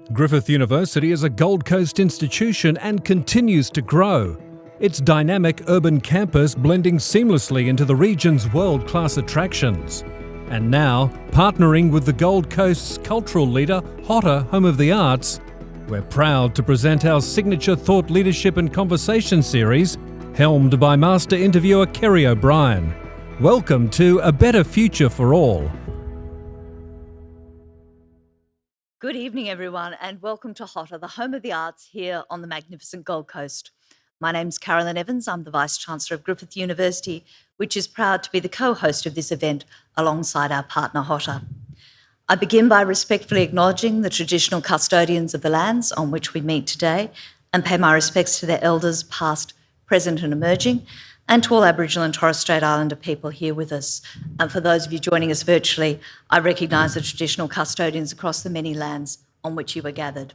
Griffith University is a Gold Coast institution and continues to grow. Its dynamic urban campus blending seamlessly into the region's world-class attractions. And now, partnering with the Gold Coast's cultural leader, HOTA, Home of the Arts, we're proud to present our signature thought leadership and conversation series, helmed by master interviewer Kerry O'Brien. Welcome to A Better Future for All. Good evening, everyone, and welcome to HOTA, the Home of the Arts here on the magnificent Gold Coast. My name's Carolyn Evans. I'm the Vice-Chancellor of Griffith University, which is proud to be the co-host of this event alongside our partner HOTA. I begin by respectfully acknowledging the traditional custodians of the lands on which we meet today and pay my respects to their elders past, present and emerging, and to all Aboriginal and Torres Strait Islander people here with us. And for those of you joining us virtually, I recognise the traditional custodians across the many lands on which you are gathered.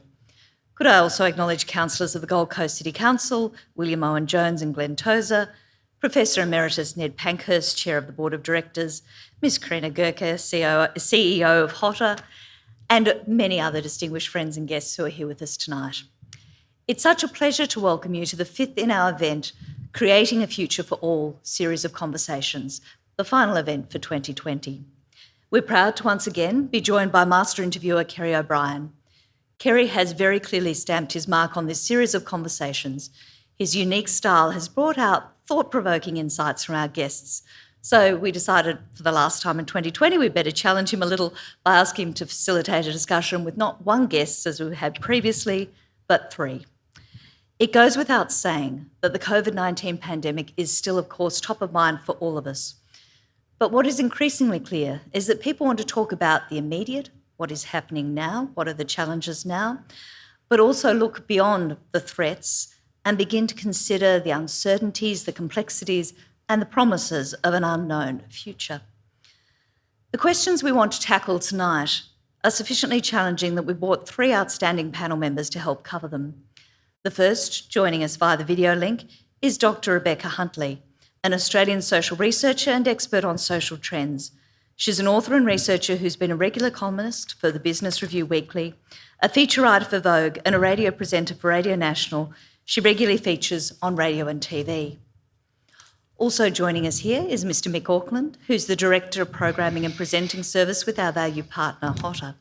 Could I also acknowledge Councillors of the Gold Coast City Council, William Owen Jones and Glenn Tozer, Professor Emeritus Ned Pankhurst, Chair of the Board of Directors, Ms Mrna Vaccines, CEO of HOTA, and many other distinguished friends and guests who are here with us tonight. It's such a pleasure to welcome you to the fifth in our event, Creating a Future for All series of conversations, the final event for 2020. We're proud to once again be joined by master interviewer Kerry O'Brien. Kerry has very clearly stamped his mark on this series of conversations. His unique style has brought out thought-provoking insights from our guests. So we decided for the last time in 2020, we'd better challenge him a little by asking him to facilitate a discussion with not one guest, as we had previously, but three. It goes without saying that the COVID-19 pandemic is still, of course, top of mind for all of us. But what is increasingly clear is that people want to talk about the immediate, what is happening now, what are the challenges now, but also look beyond the threats and begin to consider the uncertainties, the complexities, and the promises of an unknown future. The questions we want to tackle tonight are sufficiently challenging that we brought three outstanding panel members to help cover them. The first, joining us via the video link, is Dr Rebecca Huntley, an Australian social researcher and expert on social trends. She's an author and researcher who's been a regular columnist for the Business Review Weekly, a feature writer for Vogue, and a radio presenter for Radio National. She regularly features on radio and TV. Also joining us here is Mr Mik Auckland, who's the Director of Programming and Presenting Service with our valued partner, HOTA.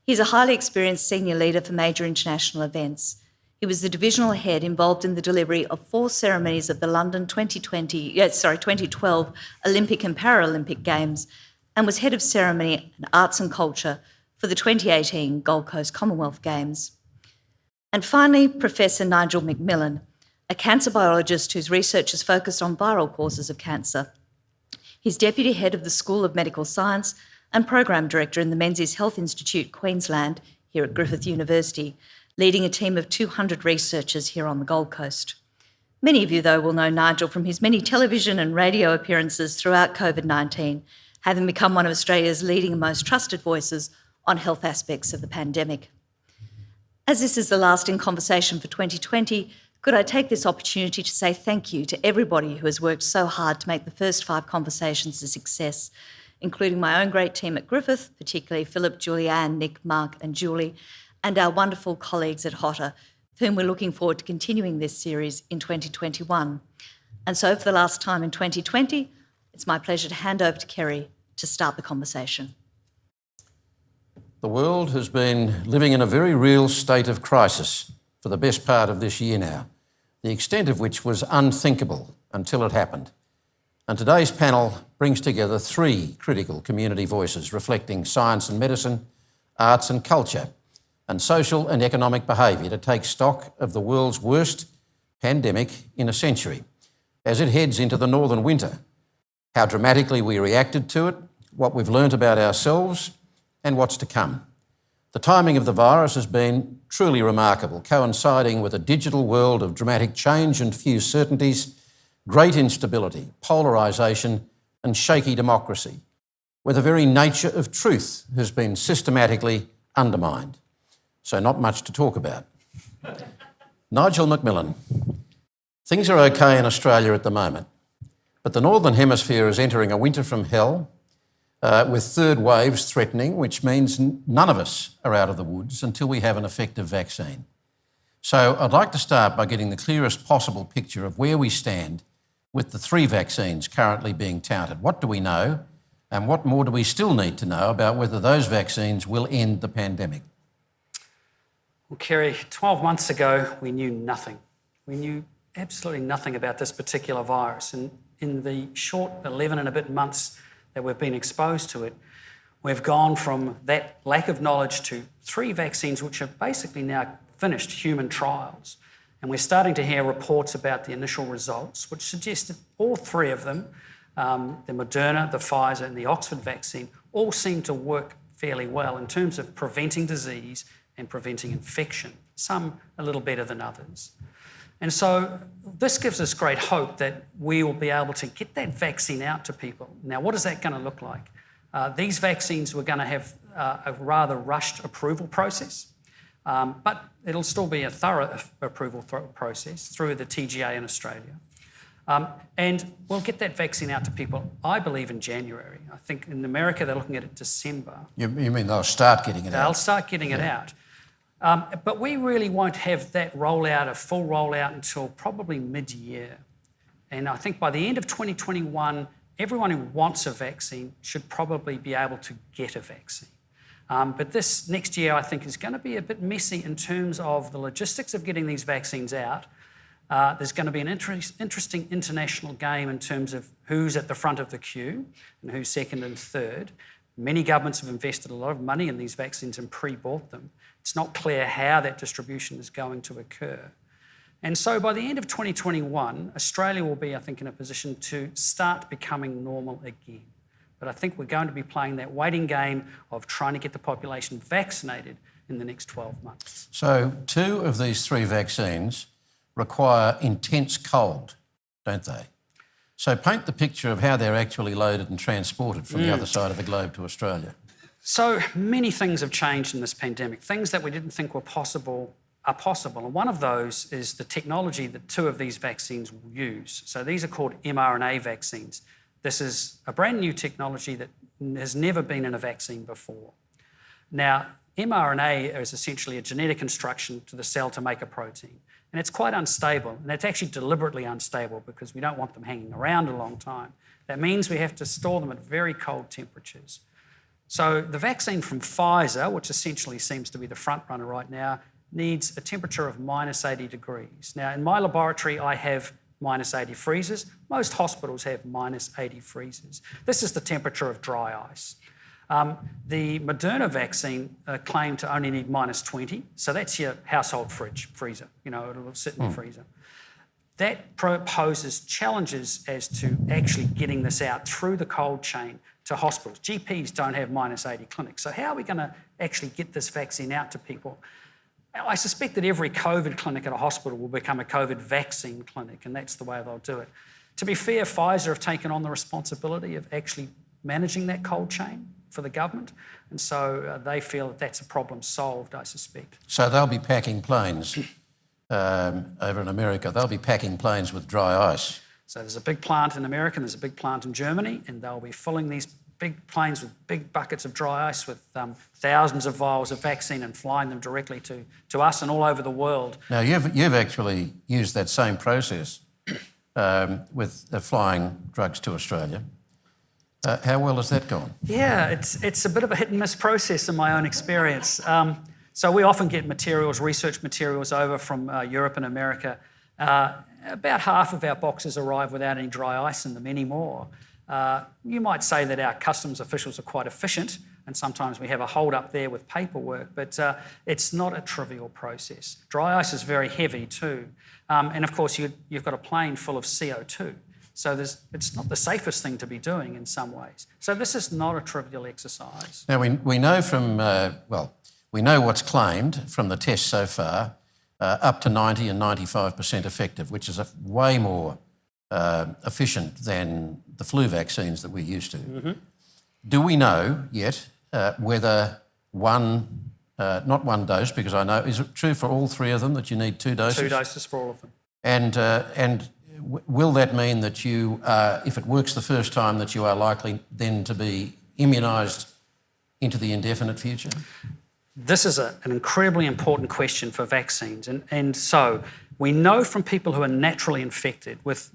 He's a highly experienced senior leader for major international events. He was the divisional head involved in the delivery of 4 ceremonies of the London 2012 Olympic and Paralympic Games and was head of ceremony and arts and culture for the 2018 Gold Coast Commonwealth Games. And finally, Professor Nigel McMillan, a cancer biologist whose research is focused on viral causes of cancer. He's deputy head of the School of Medical Science and program director in the Menzies Health Institute, Queensland, here at Griffith University, leading a team of 200 researchers here on the Gold Coast. Many of you, though, will know Nigel from his many television and radio appearances throughout COVID-19, having become one of Australia's leading and most trusted voices on health aspects of the pandemic. As this is the last in conversation for 2020, could I take this opportunity to say thank you to everybody who has worked so hard to make the first 5 conversations a success, including my own great team at Griffith, particularly Philip, Julianne, Nick, Mark and Julie, and our wonderful colleagues at HOTA, with whom we're looking forward to continuing this series in 2021. And so for the last time in 2020, it's my pleasure to hand over to Kerry to start the conversation. The world has been living in a very real state of crisis for the best part of this year now, the extent of which was unthinkable until it happened. And today's panel brings together 3 critical community voices reflecting science and medicine, arts and culture, and social and economic behaviour to take stock of the world's worst pandemic in a century as it heads into the northern winter, how dramatically we reacted to it, what we've learnt about ourselves and what's to come. The timing of the virus has been truly remarkable, coinciding with a digital world of dramatic change and few certainties, great instability, polarisation and shaky democracy, where the very nature of truth has been systematically undermined. So not much to talk about. Nigel McMillan. Things are okay in Australia at the moment, but the Northern Hemisphere is entering a winter from hell with third waves threatening, which means none of us are out of the woods until we have an effective vaccine. So I'd like to start by getting the clearest possible picture of where we stand with the 3 vaccines currently being touted. What do we know, and what more do we still need to know about whether those vaccines will end the pandemic? Well, Kerry, 12 months ago, we knew nothing. We knew absolutely nothing about this particular virus. And in the short 11 and a bit months that we've been exposed to it, we've gone from that lack of knowledge to 3 vaccines which have basically now finished human trials. And we're starting to hear reports about the initial results, which suggest that all 3 of them, the Moderna, the Pfizer and the Oxford vaccine, all seem to work fairly well in terms of preventing disease and preventing infection, some a little better than others. And so this gives us great hope that we will be able to get that vaccine out to people. Now, what is that going to look like? These vaccines were going to have a rather rushed approval process, but it'll still be a thorough approval process through the TGA in Australia. And we'll get that vaccine out to people, I believe, in January. I think in America they're looking at it December. You mean they'll start getting it out? They'll start getting it out. But we really won't have that rollout, a full rollout, until probably mid-year. And I think by the end of 2021, everyone who wants a vaccine should probably be able to get a vaccine. But this next year, I think, is going to be a bit messy in terms of the logistics of getting these vaccines out. There's going to be an interesting international game in terms of who's at the front of the queue and who's second and third. Many governments have invested a lot of money in these vaccines and pre-bought them. It's not clear how that distribution is going to occur. And so by the end of 2021, Australia will be, I think, in a position to start becoming normal again. But I think we're going to be playing that waiting game of trying to get the population vaccinated in the next 12 months. So 2 of these 3 vaccines require intense cold, don't they? So paint the picture of how they're actually loaded and transported from the other side of the globe to Australia. So many things have changed in this pandemic. Things that we didn't think were possible are possible. And one of those is the technology that 2 of these vaccines will use. So these are called mRNA vaccines. This is a brand new technology that has never been in a vaccine before. Now, mRNA is essentially a genetic instruction to the cell to make a protein. And it's quite unstable. And it's actually deliberately unstable because we don't want them hanging around a long time. That means we have to store them at very cold temperatures. So the vaccine from Pfizer, which essentially seems to be the front runner right now, needs a temperature of minus 80 degrees. Now, in my laboratory, I have minus 80 freezers. Most hospitals have minus 80 freezers. This is the temperature of dry ice. The Moderna vaccine claimed to only need minus 20, so that's your household freezer. You know, it'll sit in the freezer. That poses challenges as to actually getting this out through the cold chain to hospitals. GPs don't have minus 80 clinics, so how are we going to actually get this vaccine out to people? I suspect that every COVID clinic at a hospital will become a COVID vaccine clinic, and that's the way they'll do it. To be fair, Pfizer have taken on the responsibility of actually managing that cold chain for the government, and so they feel that that's a problem solved, I suspect. So they'll be packing planes over in America. They'll be packing planes with dry ice. So there's a big plant in America and there's a big plant in Germany, and they'll be filling these big planes with big buckets of dry ice with thousands of vials of vaccine and flying them directly to us and all over the world. Now, you've actually used that same process with flying drugs to Australia. How well has that gone? Yeah, it's a bit of a hit and miss process in my own experience. So we often get research materials over from Europe and America. About half of our boxes arrive without any dry ice in them anymore. You might say that our customs officials are quite efficient, and sometimes we have a hold up there with paperwork, but it's not a trivial process. Dry ice is very heavy too. And of course, you've got a plane full of CO2. So it's not the safest thing to be doing in some ways. So this is not a trivial exercise. Now, we know from, we know what's claimed from the tests so far, up to 90 and 95% effective, which is way more efficient than the flu vaccines that we're used to. Mm-hmm. Do we know yet whether not one dose, because I know, is it true for all 3 of them that you need 2 doses? 2 doses for all of them. And will that mean that you, if it works the first time, that you are likely then to be immunised into the indefinite future? This is an incredibly important question for vaccines. And so we know from people who are naturally infected with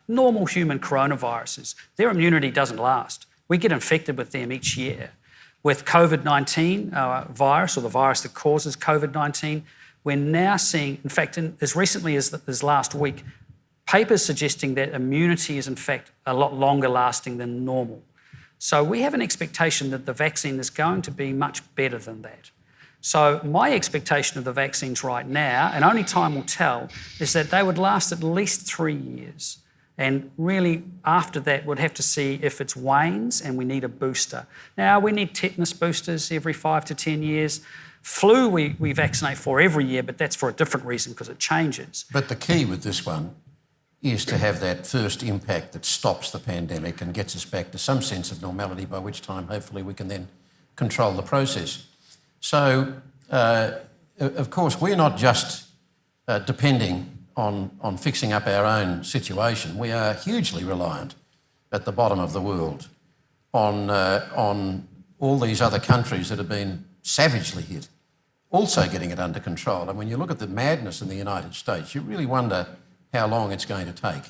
normal human coronaviruses, their immunity doesn't last. We get infected with them each year. With COVID-19 virus, or the virus that causes COVID-19, we're now seeing, in fact, as recently as last week, papers suggesting that immunity is in fact a lot longer lasting than normal. So we have an expectation that the vaccine is going to be much better than that. So my expectation of the vaccines right now, and only time will tell, is that they would last at least 3 years. And really, after that, we'd have to see if it's wanes and we need a booster. Now, we need tetanus boosters every 5 to 10 years. Flu, we vaccinate for every year, but that's for a different reason because it changes. But the key with this one is to have that first impact that stops the pandemic and gets us back to some sense of normality, by which time, hopefully, we can then control the process. So, of course, we're not just depending on fixing up our own situation. We are hugely reliant at the bottom of the world on all these other countries that have been savagely hit, also getting it under control. And when you look at the madness in the United States, you really wonder how long it's going to take,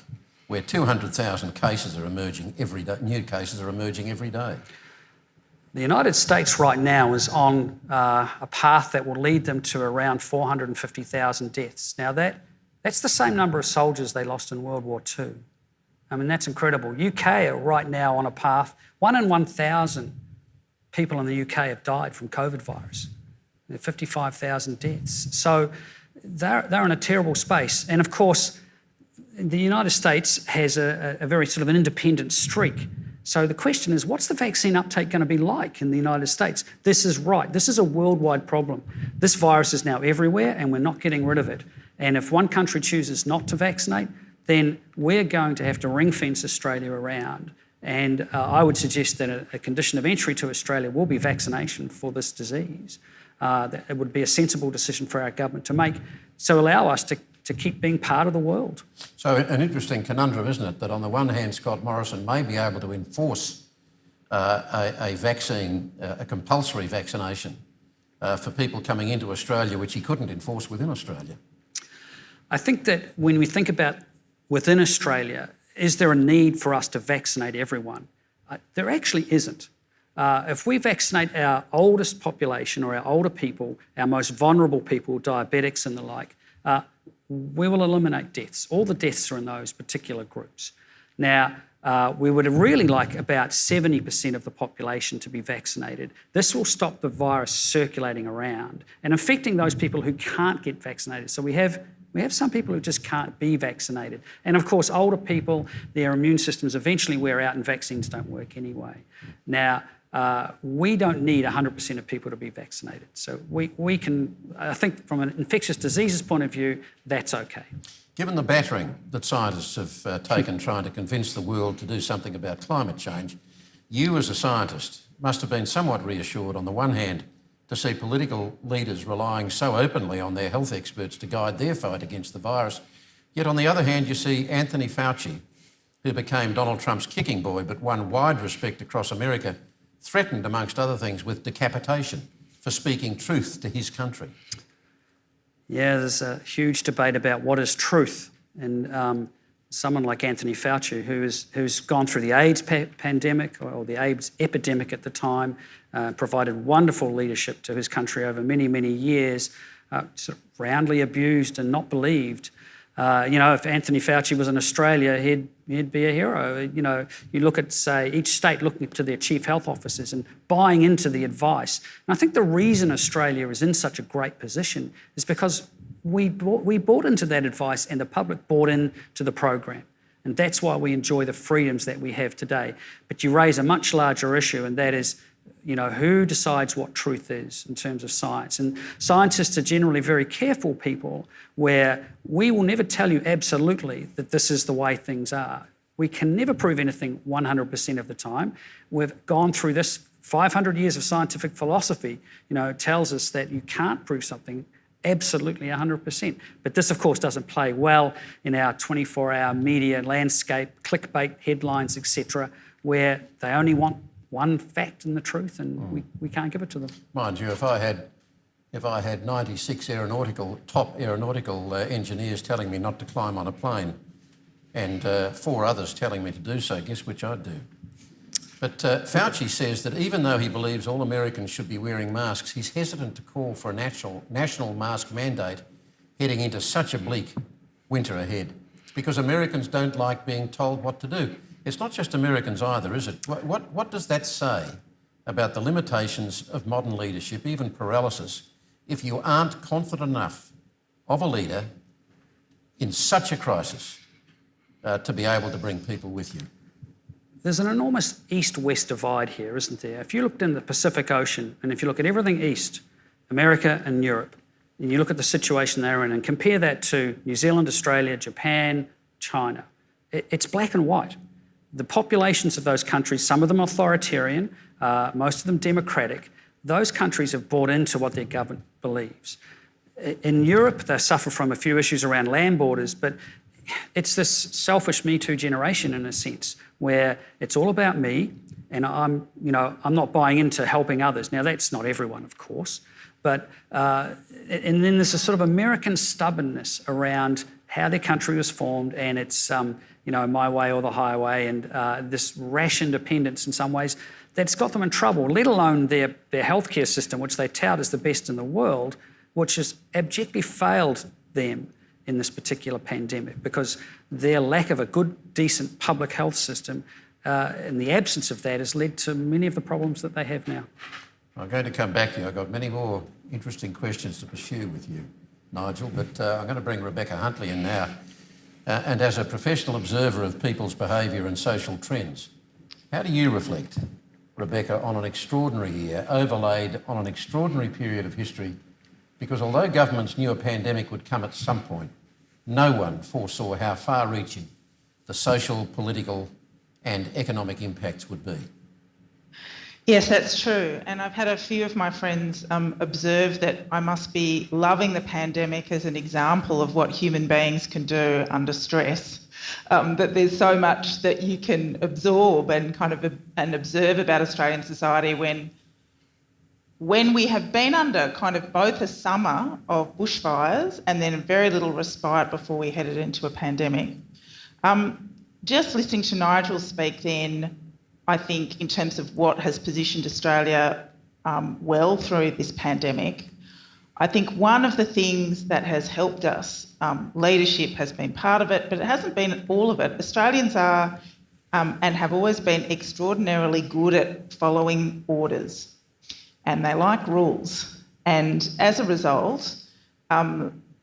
where 200,000 cases are emerging every day, new cases are emerging every day. The United States right now is on a path that will lead them to around 450,000 deaths. Now that's the same number of soldiers they lost in World War II. I mean, that's incredible. UK are right now on a path. 1 in 1,000 people in the UK have died from COVID virus. 55,000 deaths. So they're in a terrible space. And of course, the United States has a very sort of an independent streak. So the question is, what's the vaccine uptake going to be like in the United States? This is right. This is a worldwide problem. This virus is now everywhere and we're not getting rid of it. And if one country chooses not to vaccinate, then we're going to have to ring fence Australia around. And I would suggest that a condition of entry to Australia will be vaccination for this disease. That it would be a sensible decision for our government to make, so allow us to keep being part of the world. So an interesting conundrum, isn't it, that on the one hand, Scott Morrison may be able to enforce a vaccine, a compulsory vaccination for people coming into Australia, which he couldn't enforce within Australia. I think that when we think about within Australia, is there a need for us to vaccinate everyone? There actually isn't. If we vaccinate our oldest population or our older people, our most vulnerable people, diabetics and the like, we will eliminate deaths. All the deaths are in those particular groups. Now, we would really like about 70% of the population to be vaccinated. This will stop the virus circulating around and affecting those people who can't get vaccinated. So we have some people who just can't be vaccinated. And of course, older people, their immune systems eventually wear out and vaccines don't work anyway. Now, we don't need 100% of people to be vaccinated. So we can, I think from an infectious diseases point of view, that's okay. Given the battering that scientists have taken trying to convince the world to do something about climate change, you as a scientist must have been somewhat reassured on the one hand to see political leaders relying so openly on their health experts to guide their fight against the virus. Yet on the other hand, you see Anthony Fauci, who became Donald Trump's kicking boy but won wide respect across America, threatened, amongst other things, with decapitation for speaking truth to his country. Yeah, there's a huge debate about what is truth. And someone like Anthony Fauci, who's gone through the AIDS pandemic or the AIDS epidemic at the time, provided wonderful leadership to his country over many, many years, sort of roundly abused and not believed. If Anthony Fauci was in Australia, he'd be a hero. You look at, say, each state looking to their chief health officers and buying into the advice. And I think the reason Australia is in such a great position is because we bought into that advice and the public bought into the program. And that's why we enjoy the freedoms that we have today. But you raise a much larger issue, and that is, who decides what truth is in terms of science? And scientists are generally very careful people where we will never tell you absolutely that this is the way things are. We can never prove anything 100% of the time. We've gone through this 500 years of scientific philosophy, tells us that you can't prove something absolutely 100%. But this, of course, doesn't play well in our 24-hour media landscape, clickbait headlines, etc., where they only want one fact and the truth, and we can't give it to them. Mind you, if I had 96 top aeronautical engineers telling me not to climb on a plane and 4 others telling me to do so, guess which I'd do? But Fauci says that even though he believes all Americans should be wearing masks, he's hesitant to call for a national mask mandate heading into such a bleak winter ahead because Americans don't like being told what to do. It's not just Americans either, is it? What does that say about the limitations of modern leadership, even paralysis, if you aren't confident enough of a leader in such a crisis to be able to bring people with you? There's an enormous east-west divide here, isn't there? If you looked in the Pacific Ocean and if you look at everything east, America and Europe, and you look at the situation they're in and compare that to New Zealand, Australia, Japan, China, it's black and white. The populations of those countries, some of them authoritarian, most of them democratic, those countries have bought into what their government believes. In Europe, they suffer from a few issues around land borders, but it's this selfish Me Too generation in a sense, where it's all about me, and I'm not buying into helping others. Now, that's not everyone, of course, but and then there's a sort of American stubbornness around how their country was formed, and it's my way or the highway, and this rash independence in some ways that's got them in trouble. Let alone their healthcare system, which they tout as the best in the world, which has abjectly failed them in this particular pandemic because their lack of a good, decent public health system and the absence of that has led to many of the problems that they have now. I'm going to come back to you. I've got many more interesting questions to pursue with you, Nigel, but I'm going to bring Rebecca Huntley in now. And as a professional observer of people's behaviour and social trends, how do you reflect, Rebecca, on an extraordinary year, overlaid on an extraordinary period of history? Because although governments knew a pandemic would come at some point, no one foresaw how far-reaching the social, political and economic impacts would be. Yes, that's true. And I've had a few of my friends observe that I must be loving the pandemic as an example of what human beings can do under stress. That there's so much that you can absorb and and observe about Australian society when we have been under kind of both a summer of bushfires and then very little respite before we headed into a pandemic. Just listening to Nigel speak then, I think in terms of what has positioned Australia well through this pandemic, I think one of the things that has helped us, leadership has been part of it, but it hasn't been all of it. Australians are and have always been extraordinarily good at following orders. And they like rules. And as a result,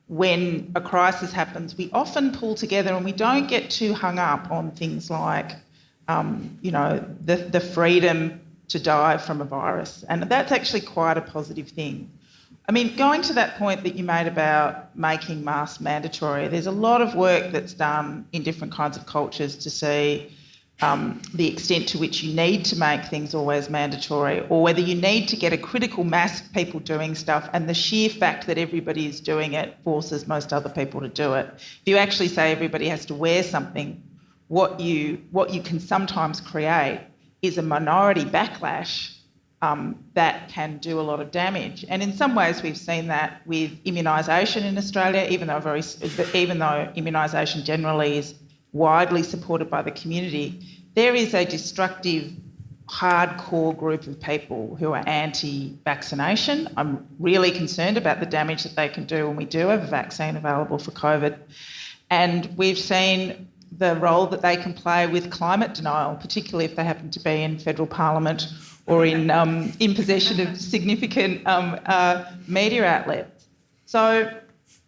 when a crisis happens, we often pull together and we don't get too hung up on things like, the freedom to die from a virus. And that's actually quite a positive thing. I mean, going to that point that you made about making masks mandatory, there's a lot of work that's done in different kinds of cultures to see the extent to which you need to make things always mandatory, or whether you need to get a critical mass of people doing stuff, and the sheer fact that everybody is doing it forces most other people to do it. If you actually say everybody has to wear something, what you can sometimes create is a minority backlash that can do a lot of damage. And in some ways we've seen that with immunisation in Australia, even though immunisation generally is widely supported by the community, there is a destructive, hardcore group of people who are anti-vaccination. I'm really concerned about the damage that they can do when we do have a vaccine available for COVID. And we've seen the role that they can play with climate denial, particularly if they happen to be in federal parliament or in possession of significant media outlets. So,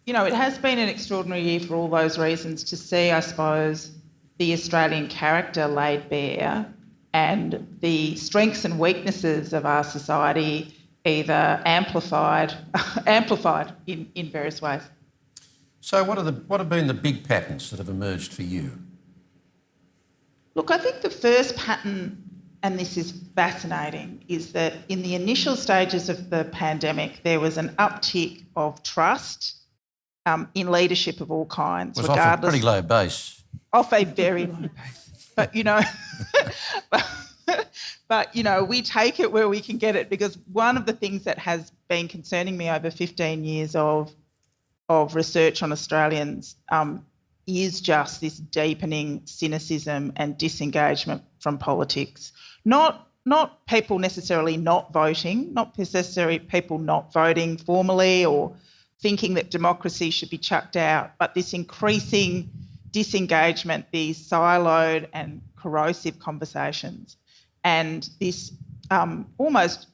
it has been an extraordinary year for all those reasons to see, I suppose, the Australian character laid bare and the strengths and weaknesses of our society either amplified in various ways. So what have been the big patterns that have emerged for you? Look, I think the first pattern, and this is fascinating, is that in the initial stages of the pandemic, there was an uptick of trust in leadership of all kinds, regardless. Off a pretty low base. Off a very low base. But, But, you know, we take it where we can get it, because one of the things that has been concerning me over 15 years of research on Australians is just this deepening cynicism and disengagement from politics. Not people necessarily not voting, not necessarily people not voting formally or thinking that democracy should be chucked out, but this increasing disengagement, these siloed and corrosive conversations, and this almost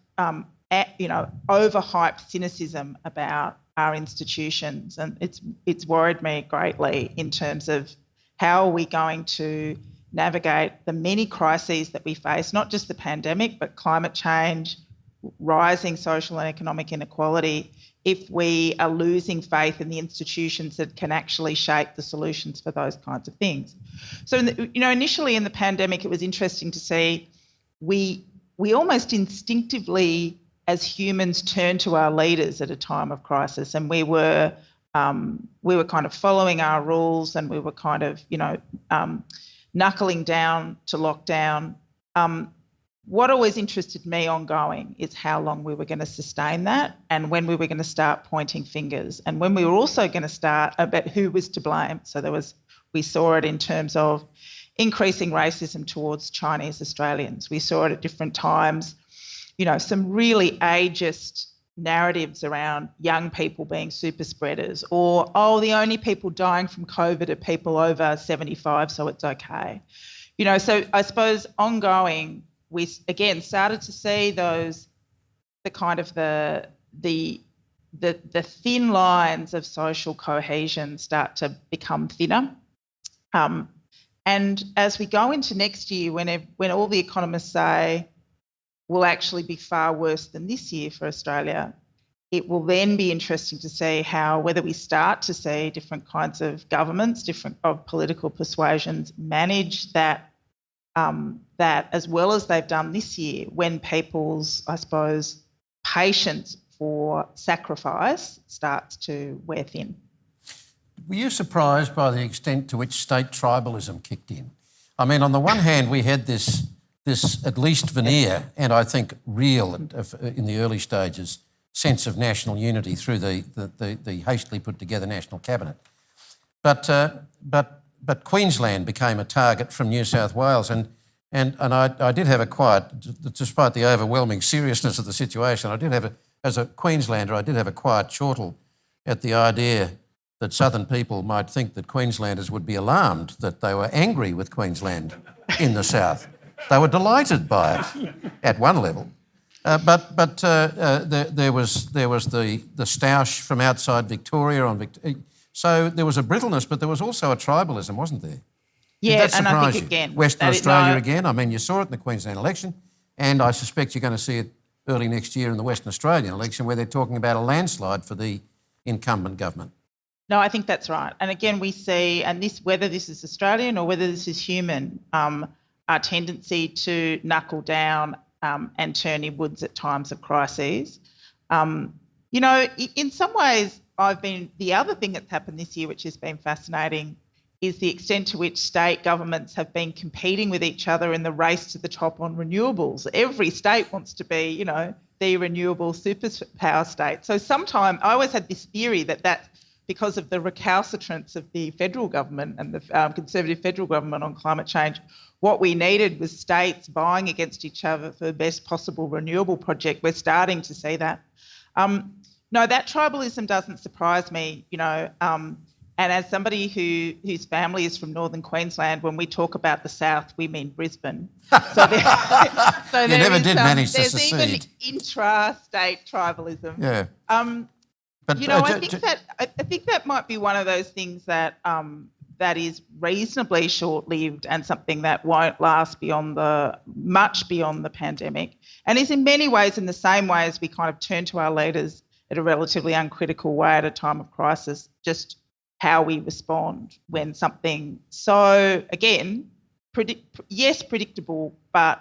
overhyped cynicism about our institutions. And it's worried me greatly in terms of how are we going to navigate the many crises that we face, not just the pandemic, but climate change, rising social and economic inequality, if we are losing faith in the institutions that can actually shape the solutions for those kinds of things. So, initially in the pandemic, it was interesting to see we almost instinctively as humans turned to our leaders at a time of crisis, and we were kind of following our rules, and we were kind of, knuckling down to lockdown. What always interested me ongoing is how long we were going to sustain that, and when we were going to start pointing fingers, and when we were also going to start about who was to blame. So we saw it in terms of increasing racism towards Chinese Australians. We saw it at different times, some really ageist narratives around young people being super spreaders, or, the only people dying from COVID are people over 75, so it's okay. So I suppose ongoing, we again started to see the thin lines of social cohesion start to become thinner. And as we go into next year, when all the economists say will actually be far worse than this year for Australia, it will then be interesting to see whether we start to see different kinds of governments, different of political persuasions manage that as well as they've done this year, when people's, I suppose, patience for sacrifice starts to wear thin. Were you surprised by the extent to which state tribalism kicked in? I mean, on the one hand, we had this at least veneer, and I think real in the early stages, sense of national unity through the hastily put together National Cabinet. But Queensland became a target from New South Wales, and I did have a quiet, despite the overwhelming seriousness of the situation, as a Queenslander, I did have a quiet chortle at the idea that southern people might think that Queenslanders would be alarmed that they were angry with Queensland in the south. They were delighted by it at one level. But there was the stoush from outside Victoria so there was a brittleness, but there was also a tribalism, wasn't there? Yeah, Did that surprise and I think you? again, Western Australia again. I mean, you saw it in the Queensland election, and I suspect you're going to see it early next year in the Western Australian election, where they're talking about a landslide for the incumbent government. No, I think that's right. And again, we see, and whether this is Australian or whether this is human, our tendency to knuckle down and turn inwards at times of crises. In some ways, the other thing that's happened this year, which has been fascinating, is the extent to which state governments have been competing with each other in the race to the top on renewables. Every state wants to be, the renewable superpower state. So I always had this theory that because of the recalcitrance of the federal government and the Conservative federal government on climate change, what we needed was states vying against each other for the best possible renewable project. We're starting to see that. No, that tribalism doesn't surprise me, and as somebody whose family is from northern Queensland, when we talk about the south, we mean Brisbane. So you never did manage to secede. There's even intra-state tribalism. Yeah. But I think that might be one of those things that that is reasonably short-lived and something that won't last much beyond the pandemic, and is in many ways in the same way as we kind of turn to our leaders in a relatively uncritical way at a time of crisis, just how we respond when something so, again, predictable, but,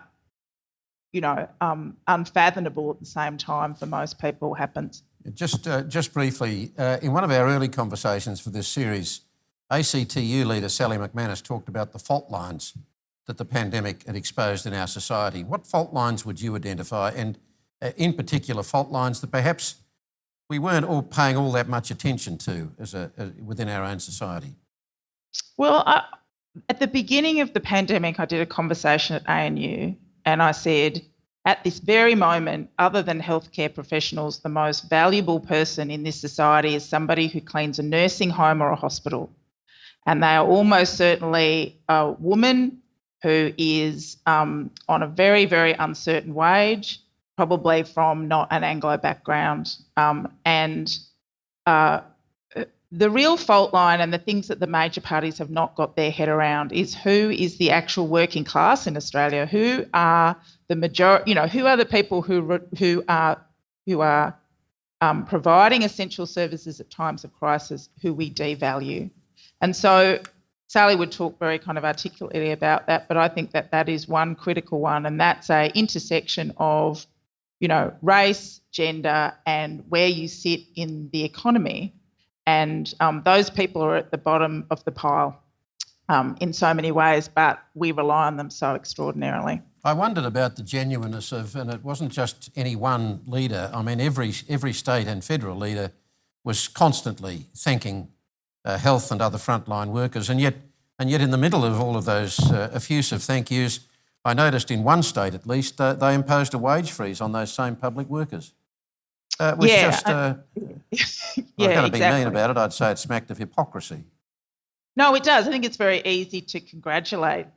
unfathomable at the same time for most people happens. Just briefly, in one of our early conversations for this series, ACTU leader Sally McManus talked about the fault lines that the pandemic had exposed in our society, what fault lines would you identify, and in particular fault lines that perhaps we weren't all paying all that much attention to within our own society? Well, at the beginning of the pandemic, I did a conversation at ANU and I said, at this very moment, other than healthcare professionals, the most valuable person in this society is somebody who cleans a nursing home or a hospital. And they are almost certainly a woman who is on a very, very uncertain wage, probably from not an Anglo background. The real fault line and the things that the major parties have not got their head around is who is the actual working class in Australia, who are the majority, who are the people who are providing essential services at times of crisis, who we devalue. And so Sally would talk very kind of articulately about that, but I think that is one critical one, and that's a intersection of, race, gender, and where you sit in the economy. And those people are at the bottom of the pile in so many ways, but we rely on them so extraordinarily. I wondered about the genuineness of, and it wasn't just any one leader. I mean, every state and federal leader was constantly thanking health and other frontline workers, and yet in the middle of all of those effusive thank yous, I noticed in one state at least they imposed a wage freeze on those same public workers. It was just, I was going to be mean about it, I'd say it smacked of hypocrisy. No, it does. I think it's very easy to congratulate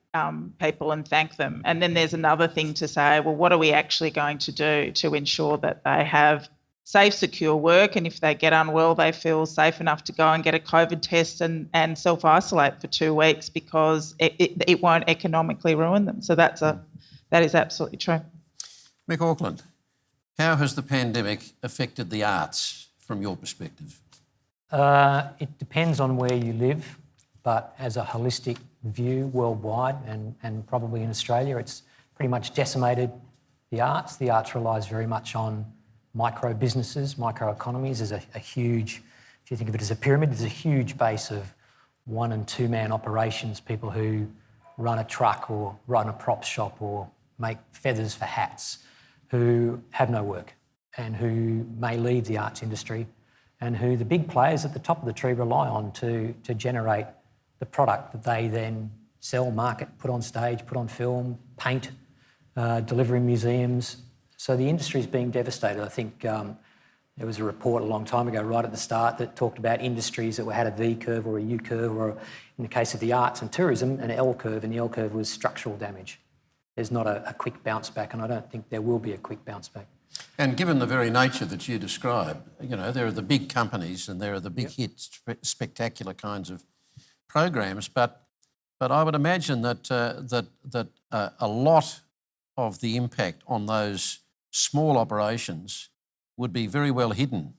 people and thank them. And then there's another thing to say, well, what are we actually going to do to ensure that they have safe, secure work, and if they get unwell, they feel safe enough to go and get a COVID test and self-isolate for 2 weeks because it won't economically ruin them. So that is absolutely true. Mik Auckland, how has the pandemic affected the arts from your perspective? It depends on where you live, but as a holistic view worldwide and probably in Australia, it's pretty much decimated the arts. The arts relies very much on micro businesses, micro economies. There's a huge, if you think of it as a pyramid, there's a huge base of 1- and 2-man operations, people who run a truck or run a prop shop or make feathers for hats, who have no work and who may leave the arts industry, and who the big players at the top of the tree rely on to generate the product that they then sell, market, put on stage, put on film, paint, deliver in museums. So the industry is being devastated. I think there was a report a long time ago, right at the start, that talked about industries that had a V curve or a U curve, or in the case of the arts and tourism, an L curve, and the L curve was structural damage. There's not a quick bounce back, and I don't think there will be a quick bounce back. And given the very nature that you describe, there are the big companies and there are the big hits, spectacular kinds of programs, but I would imagine that a lot of the impact on those small operations would be very well hidden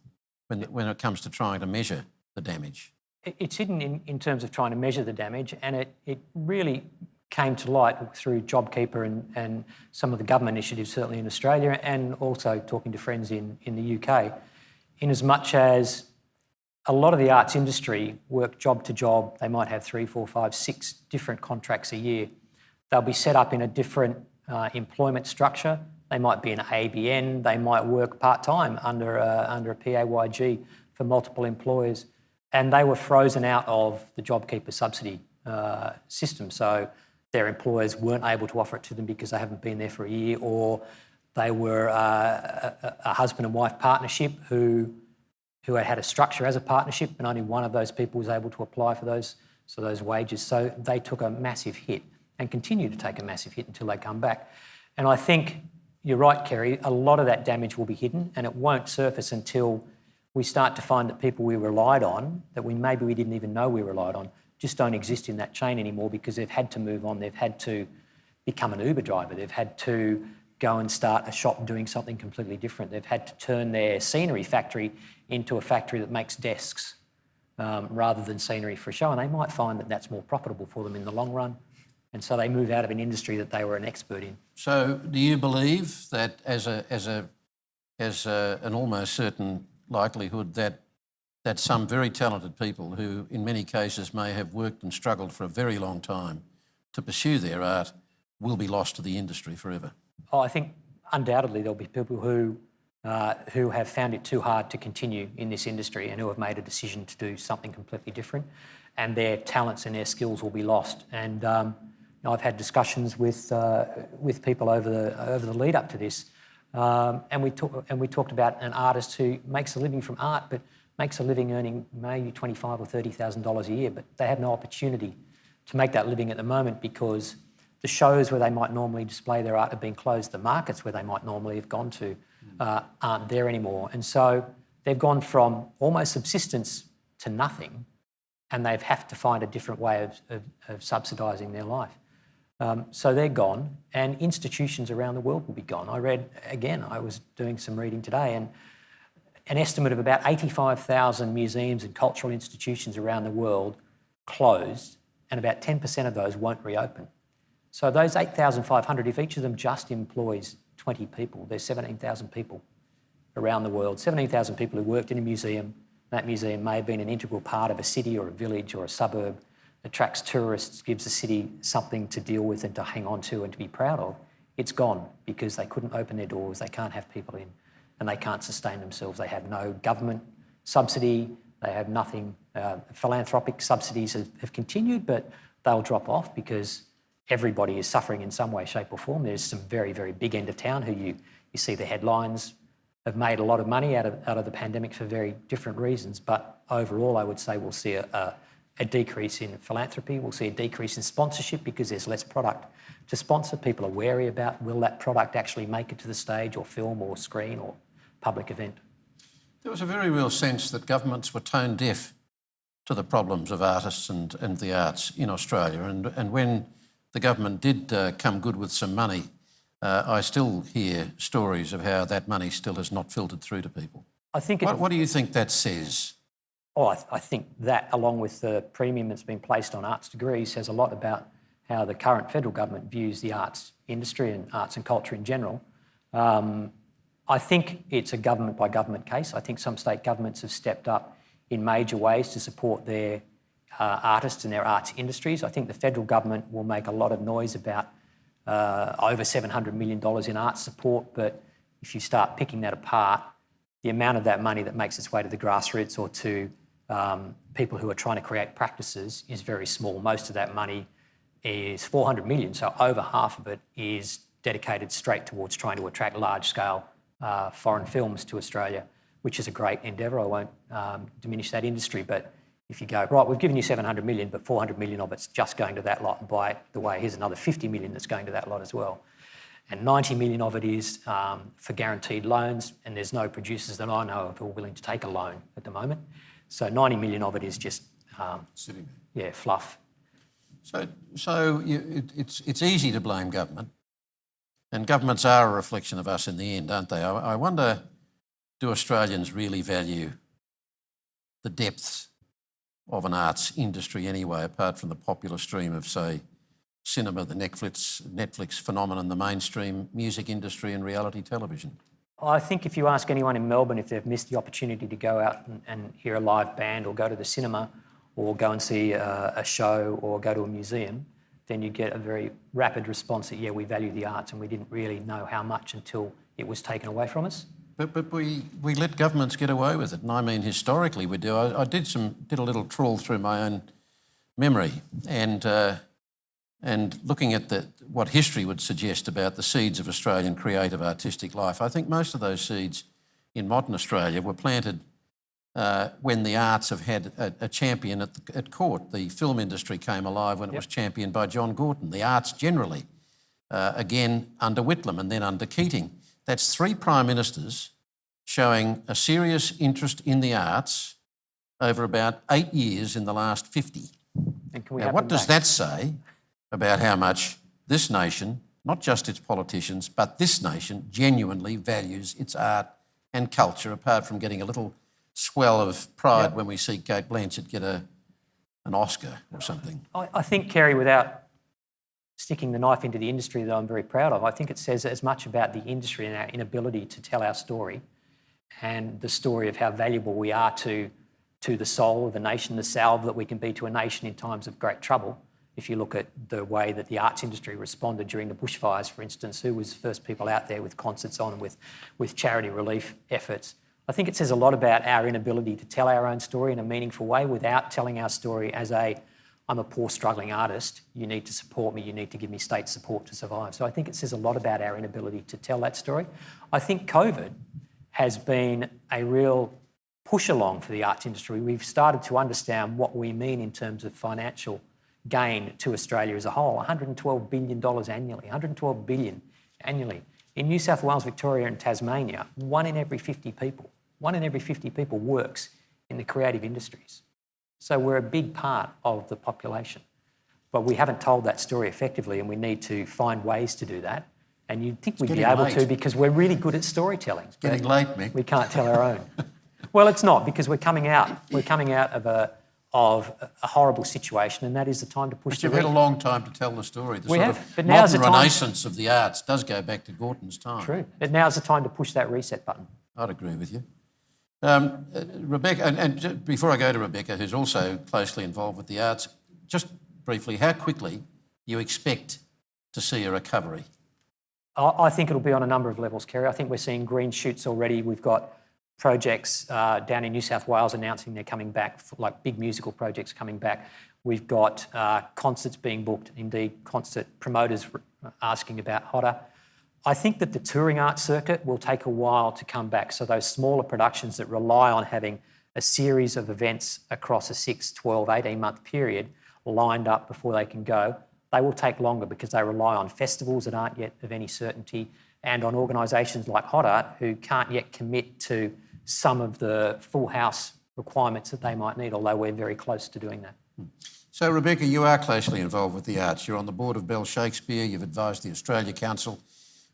when it comes to trying to measure the damage. It's hidden in terms of trying to measure the damage, and it really came to light through JobKeeper and some of the government initiatives, certainly in Australia, and also talking to friends in the UK, in as much as a lot of the arts industry work job to job. They might have 3, 4, 5, 6 different contracts a year. They'll be set up in a different employment structure. They might be an ABN. They might work part-time under a PAYG for multiple employers. And they were frozen out of the JobKeeper subsidy system. So their employers weren't able to offer it to them because they haven't been there for a year, or they were a husband and wife partnership who had a structure as a partnership, and only one of those people was able to apply for those wages. So they took a massive hit and continue to take a massive hit until they come back. And I think you're right, Kerry, a lot of that damage will be hidden, and it won't surface until we start to find that people we relied on, that maybe we didn't even know we relied on, just don't exist in that chain anymore because they've had to move on. They've had to become an Uber driver. They've had to go and start a shop doing something completely different. They've had to turn their scenery factory into a factory that makes desks rather than scenery for a show, and they might find that that's more profitable for them in the long run. And so they move out of an industry that they were an expert in. So do you believe that as an almost certain likelihood that some very talented people who in many cases may have worked and struggled for a very long time to pursue their art will be lost to the industry forever? Oh, I think undoubtedly there'll be people who have found it too hard to continue in this industry and who have made a decision to do something completely different, and their talents and their skills will be lost. And I've had discussions with people over the lead up to this, and we talked about an artist who makes a living from art, but makes a living earning maybe $25,000 or $30,000 a year, but they have no opportunity to make that living at the moment because the shows where they might normally display their art have been closed. The markets where they might normally have gone to aren't there anymore. And so they've gone from almost subsistence to nothing, and they've have to find a different way of subsidising their life. So they're gone, and institutions around the world will be gone. I was doing some reading today, and an estimate of about 85,000 museums and cultural institutions around the world closed, and about 10% of those won't reopen. So those 8,500, if each of them just employs 20 people, there's 17,000 people around the world, 17,000 people who worked in a museum. That museum may have been an integral part of a city or a village or a suburb, attracts tourists, gives the city something to deal with and to hang on to and to be proud of. It's gone because they couldn't open their doors, they can't have people in, and they can't sustain themselves. They have no government subsidy, they have nothing. Philanthropic subsidies have continued, but they'll drop off because everybody is suffering in some way, shape or form. There's some very, very big end of town who you see the headlines have made a lot of money out of the pandemic for very different reasons. But overall, I would say we'll see a decrease in philanthropy. We'll see a decrease in sponsorship because there's less product to sponsor. People are wary about will that product actually make it to the stage or film or screen or public event. There was a very real sense that governments were tone deaf to the problems of artists and the arts in Australia. And when the government did come good with some money, I still hear stories of how that money still has not filtered through to people. What do you think that says? Oh, I think that, along with the premium that's been placed on arts degrees, says a lot about how the current federal government views the arts industry and arts and culture in general. I think it's a government by government case. I think some state governments have stepped up in major ways to support their artists and their arts industries. I think the federal government will make a lot of noise about over $700 million in arts support, but if you start picking that apart, the amount of that money that makes its way to the grassroots or to people who are trying to create practices is very small. Most of that money is $400 million, so over half of it is dedicated straight towards trying to attract large-scale foreign films to Australia, which is a great endeavour. I won't diminish that industry, but if you go, right, we've given you $700 million, but $400 million of it's just going to that lot, and by the way, here's another $50 million that's going to that lot as well. And $90 million of it is for guaranteed loans, and there's no producers that I know of who are willing to take a loan at the moment. So $90 million of it is just sitting there. Yeah, fluff. It's easy to blame government, and governments are a reflection of us in the end, aren't they? I wonder, do Australians really value the depths of an arts industry anyway, apart from the popular stream of, say, cinema, the Netflix phenomenon, the mainstream music industry and reality television? I think if you ask anyone in Melbourne if they've missed the opportunity to go out and hear a live band or go to the cinema or go and see a show or go to a museum, then you get a very rapid response that, yeah, we value the arts and we didn't really know how much until it was taken away from us. But we let governments get away with it, and I mean historically we do. I did a little trawl through my own memory and looking at what history would suggest about the seeds of Australian creative artistic life. I think most of those seeds in modern Australia were planted when the arts have had a champion at court. The film industry came alive when it was championed by John Gorton. The arts generally, again under Whitlam and then under Keating. That's 3 prime ministers showing a serious interest in the arts over about 8 years in the last 50. Now, what does that say about how much this nation, not just its politicians, but this nation genuinely values its art and culture, apart from getting a little swell of pride when we see Kate Blanchett get an Oscar or something? I think, Kerry, without sticking the knife into the industry that I'm very proud of, I think it says as much about the industry and our inability to tell our story and the story of how valuable we are to the soul of the nation, the salve that we can be to a nation in times of great trouble, If you look at the way that the arts industry responded during the bushfires, for instance, who was the first people out there with concerts on, with charity relief efforts. I think it says a lot about our inability to tell our own story in a meaningful way without telling our story as I'm a poor struggling artist, you need to support me, you need to give me state support to survive. So I think it says a lot about our inability to tell that story. I think COVID has been a real push along for the arts industry. We've started to understand what we mean in terms of financial gain to Australia as a whole. $112 billion annually, $112 billion annually. In New South Wales, Victoria and Tasmania, 1 in every 50 people works in the creative industries. So we're a big part of the population. But we haven't told that story effectively, and we need to find ways to do that. And you'd think we'd be able to because we're really good at storytelling. It's getting late, Mik. We can't tell our own. Well, it's not, because we're coming out of a horrible situation, and that is the time to push. But you've had a long time to tell the story. The but now's modern the time. renaissance of the arts does go back to Gorton's time. True. But now's the time to push that reset button. I'd agree with you. Rebecca, and before I go to Rebecca, who's also closely involved with the arts, just briefly, how quickly you expect to see a recovery? I think it'll be on a number of levels, Kerry. I think we're seeing green shoots already. We've got projects down in New South Wales announcing they're coming back, like big musical projects coming back. We've got concerts being booked, indeed concert promoters asking about HOTA. I think that the touring arts circuit will take a while to come back. So those smaller productions that rely on having a series of events across a 6, 12, 18-month period lined up before they can go, they will take longer because they rely on festivals that aren't yet of any certainty and on organisations like HOTA who can't yet commit to some of the full house requirements that they might need, although we're very close to doing that. So, Rebecca, you are closely involved with the arts. You're on the board of Bell Shakespeare. You've advised the Australia Council.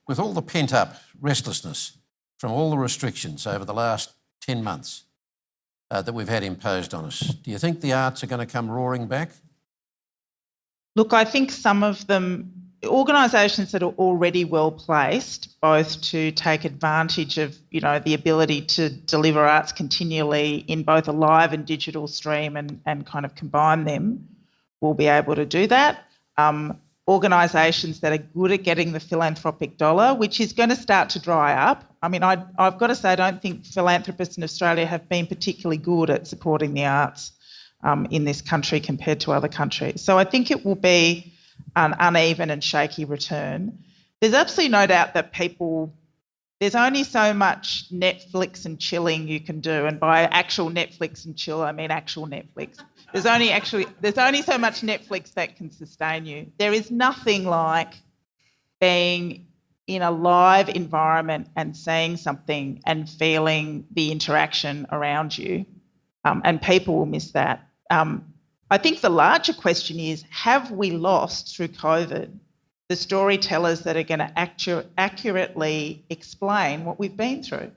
With all the pent-up restlessness from all the restrictions over the last 10 months that we've had imposed on us, do you think the arts are going to come roaring back? Look, I think some of them, organisations that are already well placed, both to take advantage of, the ability to deliver arts continually in both a live and digital stream and kind of combine them, will be able to do that. Organisations that are good at getting the philanthropic dollar, which is going to start to dry up. I mean, I've got to say, I don't think philanthropists in Australia have been particularly good at supporting the arts in this country compared to other countries. So I think it will be an uneven and shaky return. There's absolutely no doubt that there's only so much Netflix and chilling you can do, and by actual Netflix and chill, I mean actual Netflix. There's only so much Netflix that can sustain you. There is nothing like being in a live environment and seeing something and feeling the interaction around you, and people will miss that. I think the larger question is, have we lost through COVID the storytellers that are going to accurately explain what we've been through?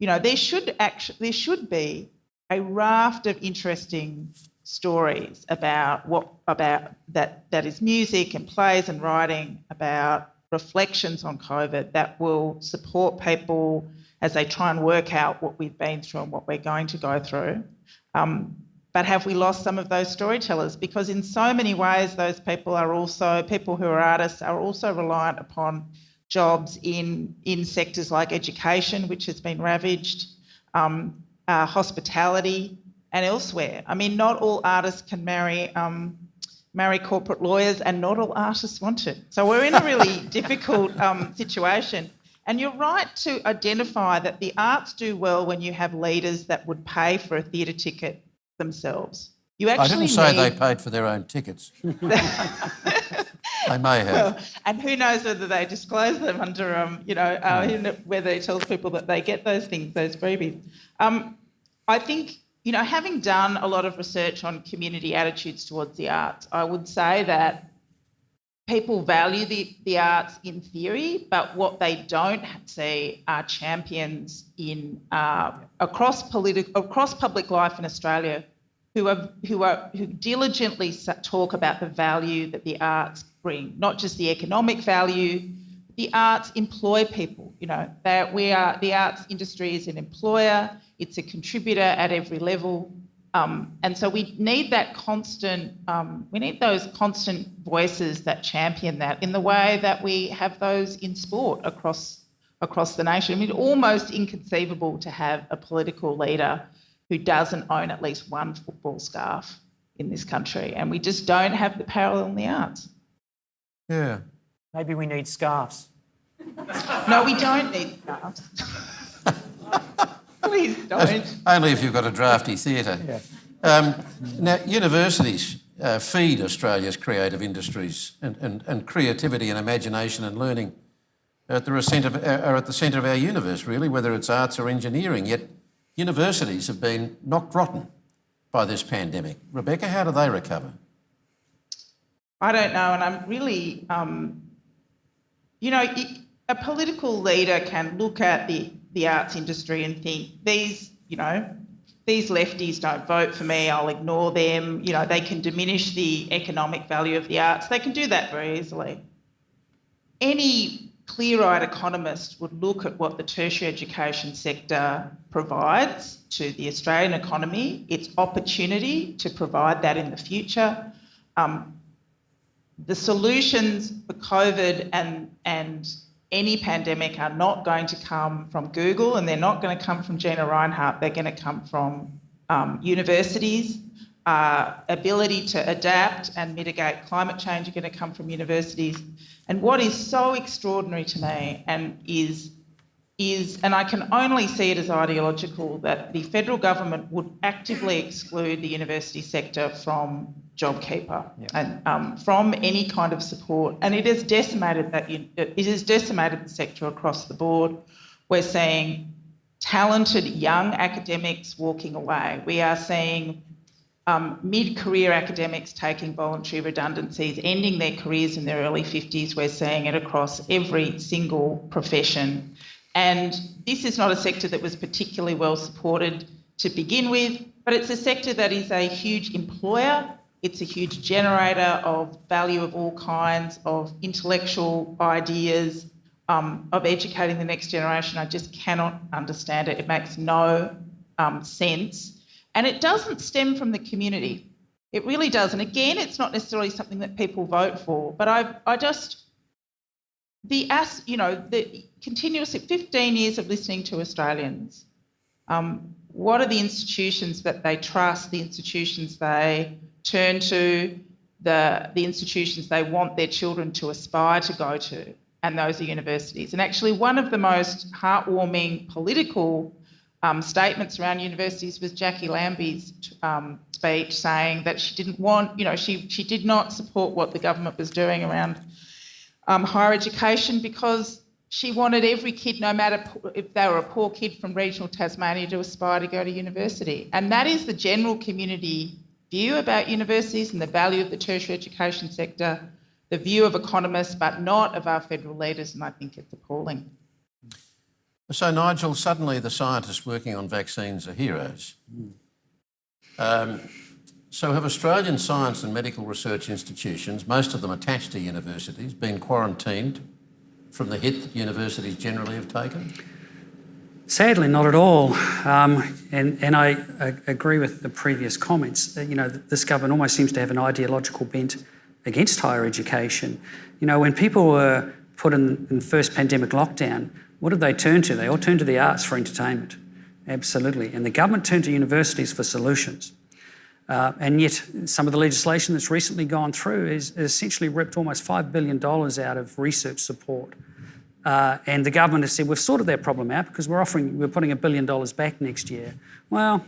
There should be a raft of interesting stories about that is music and plays and writing about reflections on COVID that will support people as they try and work out what we've been through and what we're going to go through. But have we lost some of those storytellers? Because in so many ways, those people who are artists are also reliant upon jobs in sectors like education, which has been ravaged, hospitality, and elsewhere. I mean, not all artists can marry corporate lawyers, and not all artists want it. So we're in a really difficult situation. And you're right to identify that the arts do well when you have leaders that would pay for a theatre ticket themselves. I didn't say they paid for their own tickets. They may have. Well, and who knows whether they disclose them under, whether it tells people that they get those things, those freebies. I think, having done a lot of research on community attitudes towards the arts, I would say that people value the arts in theory, but what they don't see are champions in across public life in Australia who diligently talk about the value that the arts bring, not just the economic value. The arts employ people. The arts industry is an employer. It's a contributor at every level. And so we need that constant, we need those constant voices that champion that in the way that we have those in sport across the nation. I mean, almost inconceivable to have a political leader who doesn't own at least one football scarf in this country, and we just don't have the parallel in the arts. Yeah. Maybe we need scarves. No, we don't need scarves. Please don't. Only if you've got a drafty theatre. Yeah. Now, universities feed Australia's creative industries, and creativity and imagination and learning are at the centre of our universe, really, whether it's arts or engineering. Yet universities have been knocked rotten by this pandemic. Rebecca, how do they recover? I don't know, and I'm really, you know, a political leader can look at the arts industry and think, these lefties don't vote for me, I'll ignore them. You know, they can diminish the economic value of the arts. They can do that very easily. Any clear-eyed economist would look at what the tertiary education sector provides to the Australian economy, its opportunity to provide that in the future. The solutions for COVID and any pandemic are not going to come from Google, and they're not going to come from Gina Reinhart. They're going to come from universities. Ability to adapt and mitigate climate change are going to come from universities. And what is so extraordinary to me and and I can only see it as ideological, that the federal government would actively exclude the university sector from JobKeeper and from any kind of support. And it has decimated the sector across the board. We're seeing talented young academics walking away. We are seeing mid-career academics taking voluntary redundancies, ending their careers in their early 50s. We're seeing it across every single profession. And this is not a sector that was particularly well supported to begin with, but it's a sector that is a huge employer. It's a huge generator of value of all kinds, of intellectual ideas, of educating the next generation. I just cannot understand it. It makes no sense. And it doesn't stem from the community. It really doesn't. Again, it's not necessarily something that people vote for, but the continuously 15 years of listening to Australians, what are the institutions that they trust, the institutions they turn to, the institutions they want their children to aspire to go to, and those are universities. And actually one of the most heartwarming political statements around universities was Jackie Lambie's speech saying that she didn't want, she did not support what the government was doing around higher education, because she wanted every kid, no matter if they were a poor kid from regional Tasmania, to aspire to go to university. And that is the general community view about universities and the value of the tertiary education sector, the view of economists, but not of our federal leaders, and I think it's appalling. So, Nigel, suddenly the scientists working on vaccines are heroes. So have Australian science and medical research institutions, most of them attached to universities, been quarantined from the hit that universities generally have taken? Sadly, not at all. And I agree with the previous comments. This government almost seems to have an ideological bent against higher education. When people were put in the first pandemic lockdown, what did they turn to? They all turned to the arts for entertainment. Absolutely. And the government turned to universities for solutions. And yet some of the legislation that's recently gone through is essentially ripped almost $5 billion out of research support. And the government has said, we've sorted that problem out because we're putting $1 billion back next year. Well,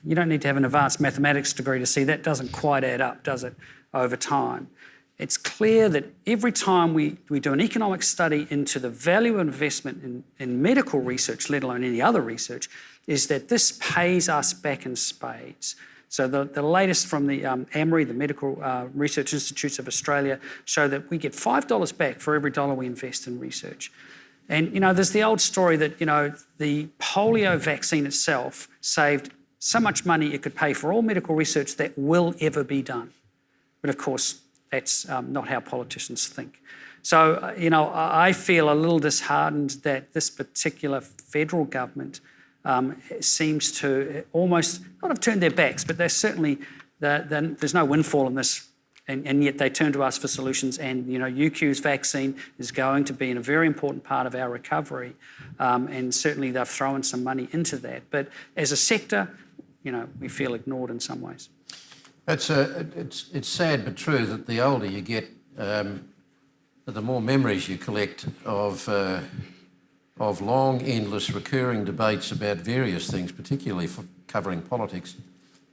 you don't need to have an advanced mathematics degree to see that doesn't quite add up, does it, over time? It's clear that every time we do an economic study into the value of investment in medical research, let alone any other research, is that this pays us back in spades. So the latest from the AMRI, the Medical Research Institutes of Australia, show that we get $5 back for every dollar we invest in research. And, there's the old story that, the polio vaccine itself saved so much money it could pay for all medical research that will ever be done. But of course, that's not how politicians think. So, I feel a little disheartened that this particular federal government seems to almost not have turned their backs, but there's no windfall in this. And yet they turn to us for solutions. And, UQ's vaccine is going to be a very important part of our recovery. And certainly they've thrown some money into that. But as a sector, we feel ignored in some ways. It's sad but true that the older you get, the more memories you collect of long, endless, recurring debates about various things, particularly for covering politics.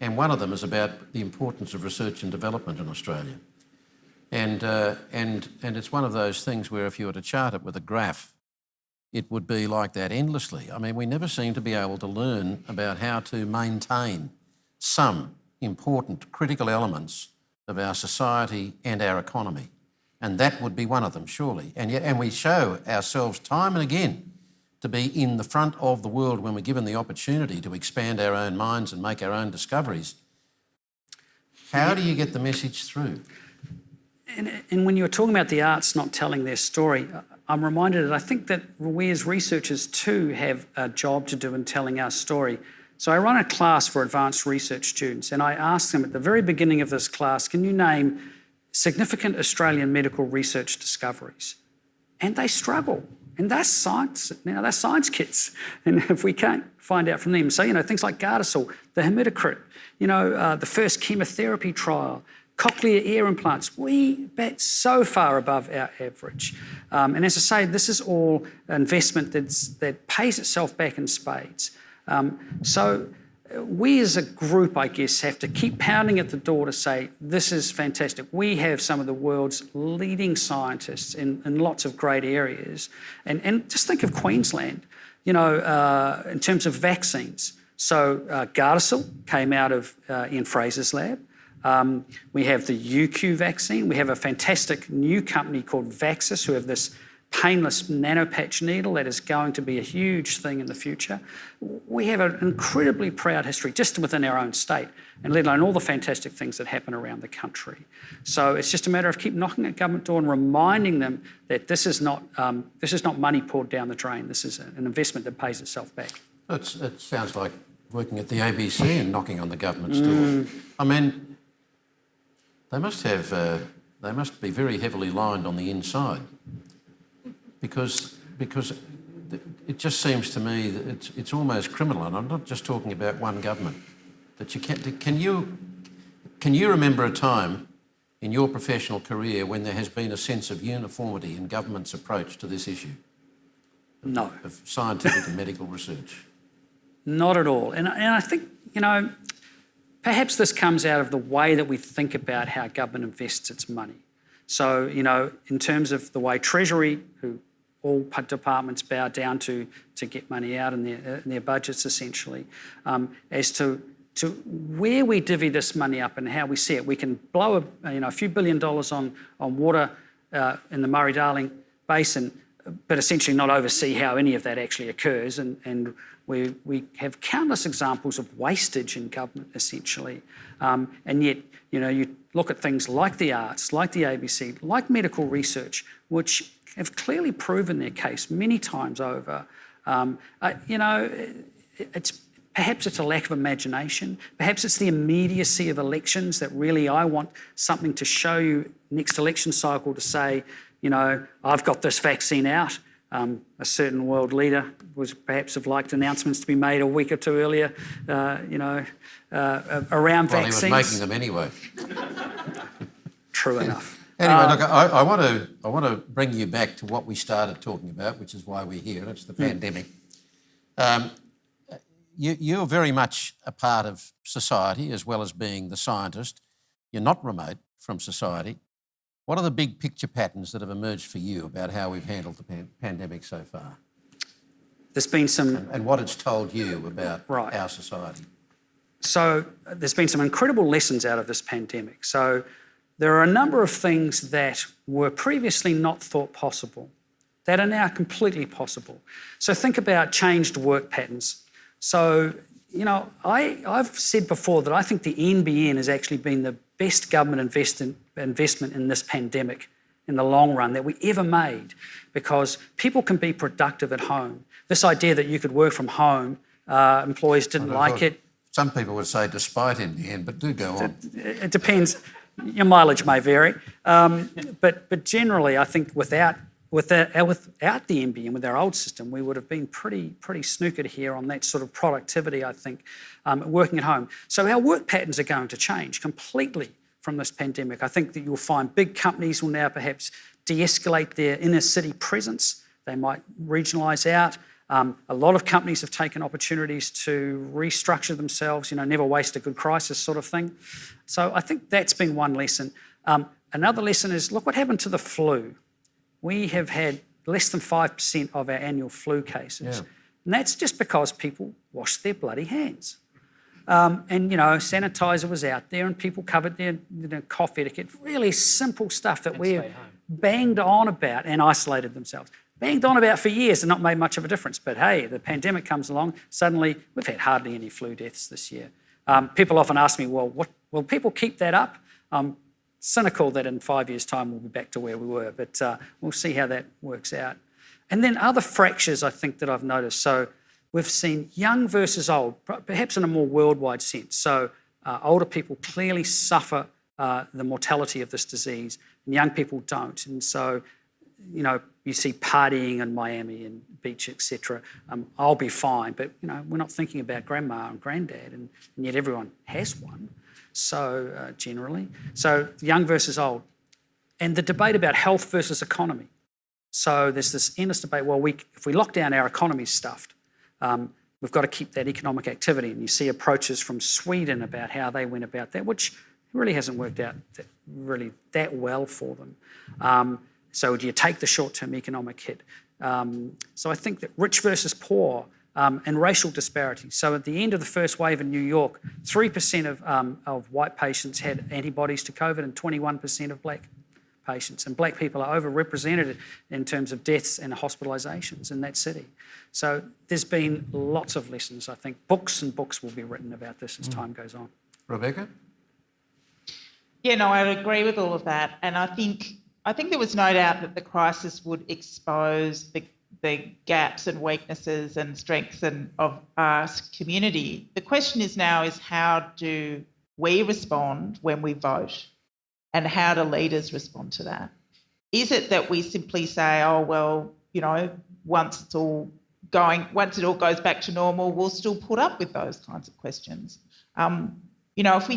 And one of them is about the importance of research and development in Australia. And it's one of those things where if you were to chart it with a graph, it would be like that endlessly. I mean, we never seem to be able to learn about how to maintain some important critical elements of our society and our economy. And that would be one of them, surely. And we show ourselves time and again to be in the front of the world when we're given the opportunity to expand our own minds and make our own discoveries. How do you get the message through? And when you were talking about the arts not telling their story, I'm reminded that I think that we as researchers too have a job to do in telling our story. So I run a class for advanced research students, and I ask them at the very beginning of this class, can you name significant Australian medical research discoveries? And they struggle. And that's science, that's science kids. And if we can't find out from them, so, things like Gardasil, the hematocrit, the first chemotherapy trial, cochlear ear implants, we bat so far above our average. And as I say, this is all investment that pays itself back in spades. So we as a group, I guess, have to keep pounding at the door to say, this is fantastic. We have some of the world's leading scientists in lots of great areas. And just think of Queensland, in terms of vaccines. So Gardasil came out of Ian Fraser's lab. We have the UQ vaccine. We have a fantastic new company called Vaxxus who have this painless nanopatch needle that is going to be a huge thing in the future. We have an incredibly proud history just within our own state, and let alone all the fantastic things that happen around the country. So it's just a matter of keep knocking at government door and reminding them that this is not money poured down the drain. This is an investment that pays itself back. It sounds like working at the ABC and knocking on the government's door. I mean, they must be very heavily lined on the inside. Because it just seems to me that it's almost criminal, and I'm not just talking about one government. That can you remember a time in your professional career when there has been a sense of uniformity in government's approach to this issue? No. Of scientific and medical research? Not at all. And I think, perhaps this comes out of the way that we think about how government invests its money. So, in terms of the way Treasury, who all departments bow down to get money out in their budgets, essentially, as to where we divvy this money up and how we see it. We can blow a few $1 billion on water in the Murray-Darling Basin, but essentially not oversee how any of that actually occurs. And we have countless examples of wastage in government, essentially. And yet, you look at things like the arts, like the ABC, like medical research, which have clearly proven their case many times over. Perhaps it's a lack of imagination. Perhaps it's the immediacy of elections that really I want something to show you next election cycle to say, I've got this vaccine out. A certain world leader was perhaps have liked announcements to be made a week or two earlier, around vaccines. He was making them anyway. True enough. Anyway, look, I want to bring you back to what we started talking about, which is why we're here. It's the pandemic. You're very much a part of society as well as being the scientist. You're not remote from society. What are the big picture patterns that have emerged for you about how we've handled the pandemic so far? There's been some... And what it's told you about Right. our society. So there's been some incredible lessons out of this pandemic. So there are a number of things that were previously not thought possible that are now completely possible. So think about changed work patterns. So, I've said before that I think the NBN has actually been the best government investment in this pandemic in the long run that we ever made, because people can be productive at home. This idea that you could work from home Employees didn't like it. Some people would say despite in the end, but do go on. It depends. Your mileage may vary. But generally, I think without the NBN, with our old system, we would have been pretty snookered here on that sort of productivity, I think, working at home. So our work patterns are going to change completely from this pandemic. I think that you'll find big companies will now perhaps de-escalate their inner city presence. They might regionalise out. A lot of companies have taken opportunities to restructure themselves, never waste a good crisis sort of thing. So I think that's been one lesson. Another lesson is, look what happened to the flu. We have had less than 5% of our annual flu cases. Yeah. And that's just because people washed their bloody hands. Sanitizer was out there and people covered their cough etiquette, really simple stuff that we banged on about and isolated themselves. Banged on about for years and not made much of a difference. But hey, the pandemic comes along, suddenly we've had hardly any flu deaths this year. People often ask me, well, will people keep that up? I'm cynical that in 5 years' time we'll be back to where we were, but we'll see how that works out. And then other fractures I think that I've noticed. So we've seen young versus old, perhaps in a more worldwide sense. So older people clearly suffer the mortality of this disease and young people don't. And so, you see partying in Miami and beach, etc. I'll be fine, but we're not thinking about grandma and granddad, and yet everyone has one. So generally, young versus old, and the debate about health versus economy. So there's this endless debate. Well, if we lock down, our economy's stuffed. We've got to keep that economic activity, and you see approaches from Sweden about how they went about that, which really hasn't worked out that well for them. So do you take the short-term economic hit? So I think that rich versus poor and racial disparity. So at the end of the first wave in New York, 3% of white patients had antibodies to COVID and 21% of black patients. And black people are overrepresented in terms of deaths and hospitalisations in that city. So there's been lots of lessons, I think. Books and books will be written about this as time goes on. Rebecca? Yeah, no, I agree with all of that. And I think there was no doubt that the crisis would expose the gaps and weaknesses and strengths of our community. The question is how do we respond when we vote, and how do leaders respond to that? Is it that we simply say, oh, well, once it all goes back to normal, we'll still put up with those kinds of questions? If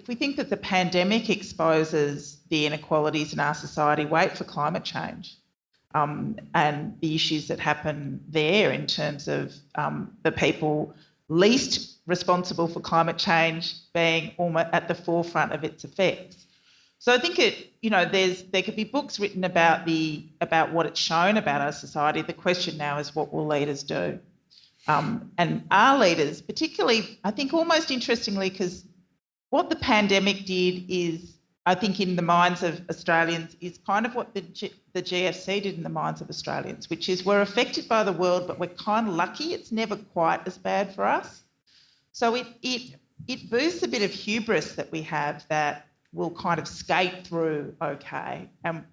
we think that the pandemic exposes the inequalities in our society, wait for climate change and the issues that happen there in terms of the people least responsible for climate change being almost at the forefront of its effects. So I think there could be books written about what it's shown about our society. The question now is, what will leaders do? And our leaders, particularly, I think almost interestingly, because what the pandemic did is, I think in the minds of Australians, is kind of what the GFC did in the minds of Australians, which is we're affected by the world, but we're kind of lucky. It's never quite as bad for us. So it boosts a bit of hubris that we have that we'll kind of skate through okay. And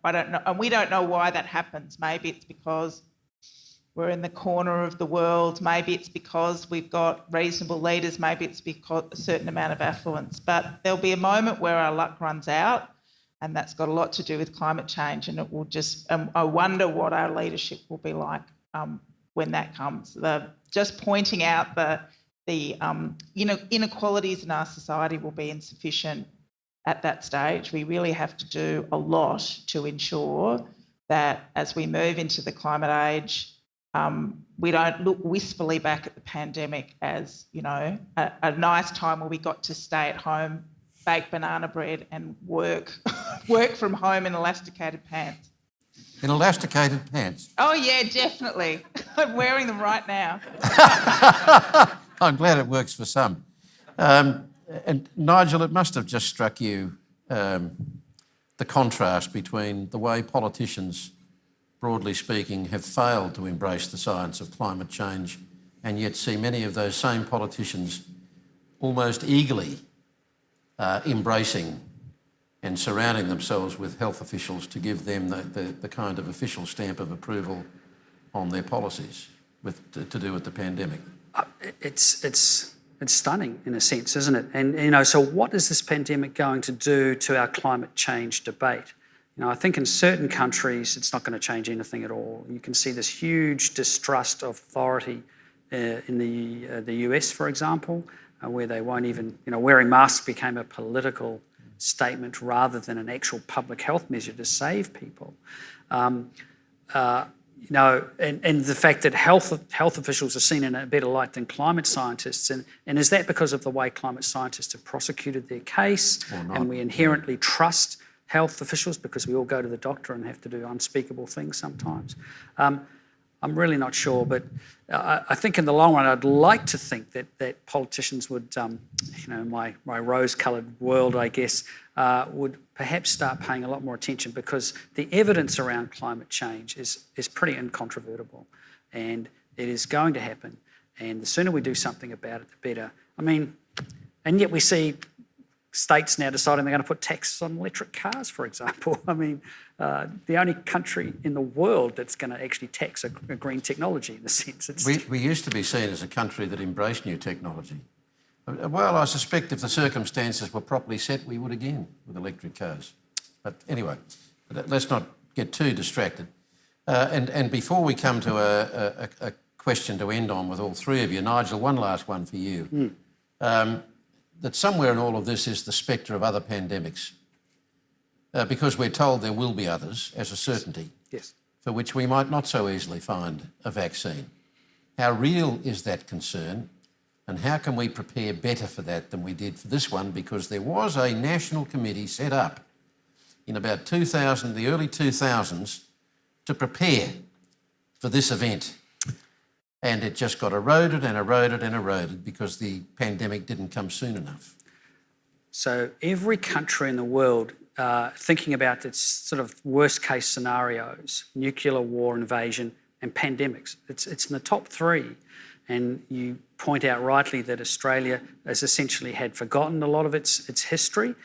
we don't know why that happens. Maybe it's because we're in the corner of the world. Maybe it's because we've got reasonable leaders. Maybe it's because a certain amount of affluence. But there'll be a moment where our luck runs out, and that's got a lot to do with climate change. And it will just, I wonder what our leadership will be like when that comes. Just pointing out the inequalities in our society will be insufficient at that stage. We really have to do a lot to ensure that as we move into the climate age, we don't look wistfully back at the pandemic as, a nice time where we got to stay at home, bake banana bread and work from home in elasticated pants. In elasticated pants? Oh, yeah, definitely. I'm wearing them right now. I'm glad it works for some. And Nigel, it must have just struck you the contrast between the way politicians, broadly speaking, have failed to embrace the science of climate change, and yet see many of those same politicians almost eagerly embracing and surrounding themselves with health officials to give them the kind of official stamp of approval on their policies. to do with the pandemic? It's stunning in a sense, isn't it? And so what is this pandemic going to do to our climate change debate? I think in certain countries it's not going to change anything at all. You can see this huge distrust of authority in the US, for example, where they won't even, wearing masks became a political statement rather than an actual public health measure to save people. And the fact that health officials are seen in a better light than climate scientists, and is that because of the way climate scientists have prosecuted their case, and we inherently trust health officials because we all go to the doctor and have to do unspeakable things sometimes? I'm really not sure, but I think in the long run, I'd like to think that politicians would, my rose-coloured world, I guess, would perhaps start paying a lot more attention, because the evidence around climate change is pretty incontrovertible, and it is going to happen. And the sooner we do something about it, the better. And yet we see states now deciding they're going to put taxes on electric cars, for example. The only country in the world that's going to actually tax a green technology, in a sense. We used to be seen as a country that embraced new technology. Well, I suspect if the circumstances were properly set, we would again with electric cars. But anyway, let's not get too distracted. And before we come to a question to end on with all three of you, Nigel, one last one for you. That somewhere in all of this is the spectre of other pandemics, because we're told there will be others as a certainty, yes, for which we might not so easily find a vaccine. How real is that concern, and how can we prepare better for that than we did for this one? Because there was a national committee set up in about the early 2000s, to prepare for this event. And it just got eroded and eroded and eroded because the pandemic didn't come soon enough. So every country in the world thinking about its sort of worst case scenarios, nuclear war, invasion and pandemics, it's in the top three. And you point out rightly that Australia has essentially had forgotten a lot of its history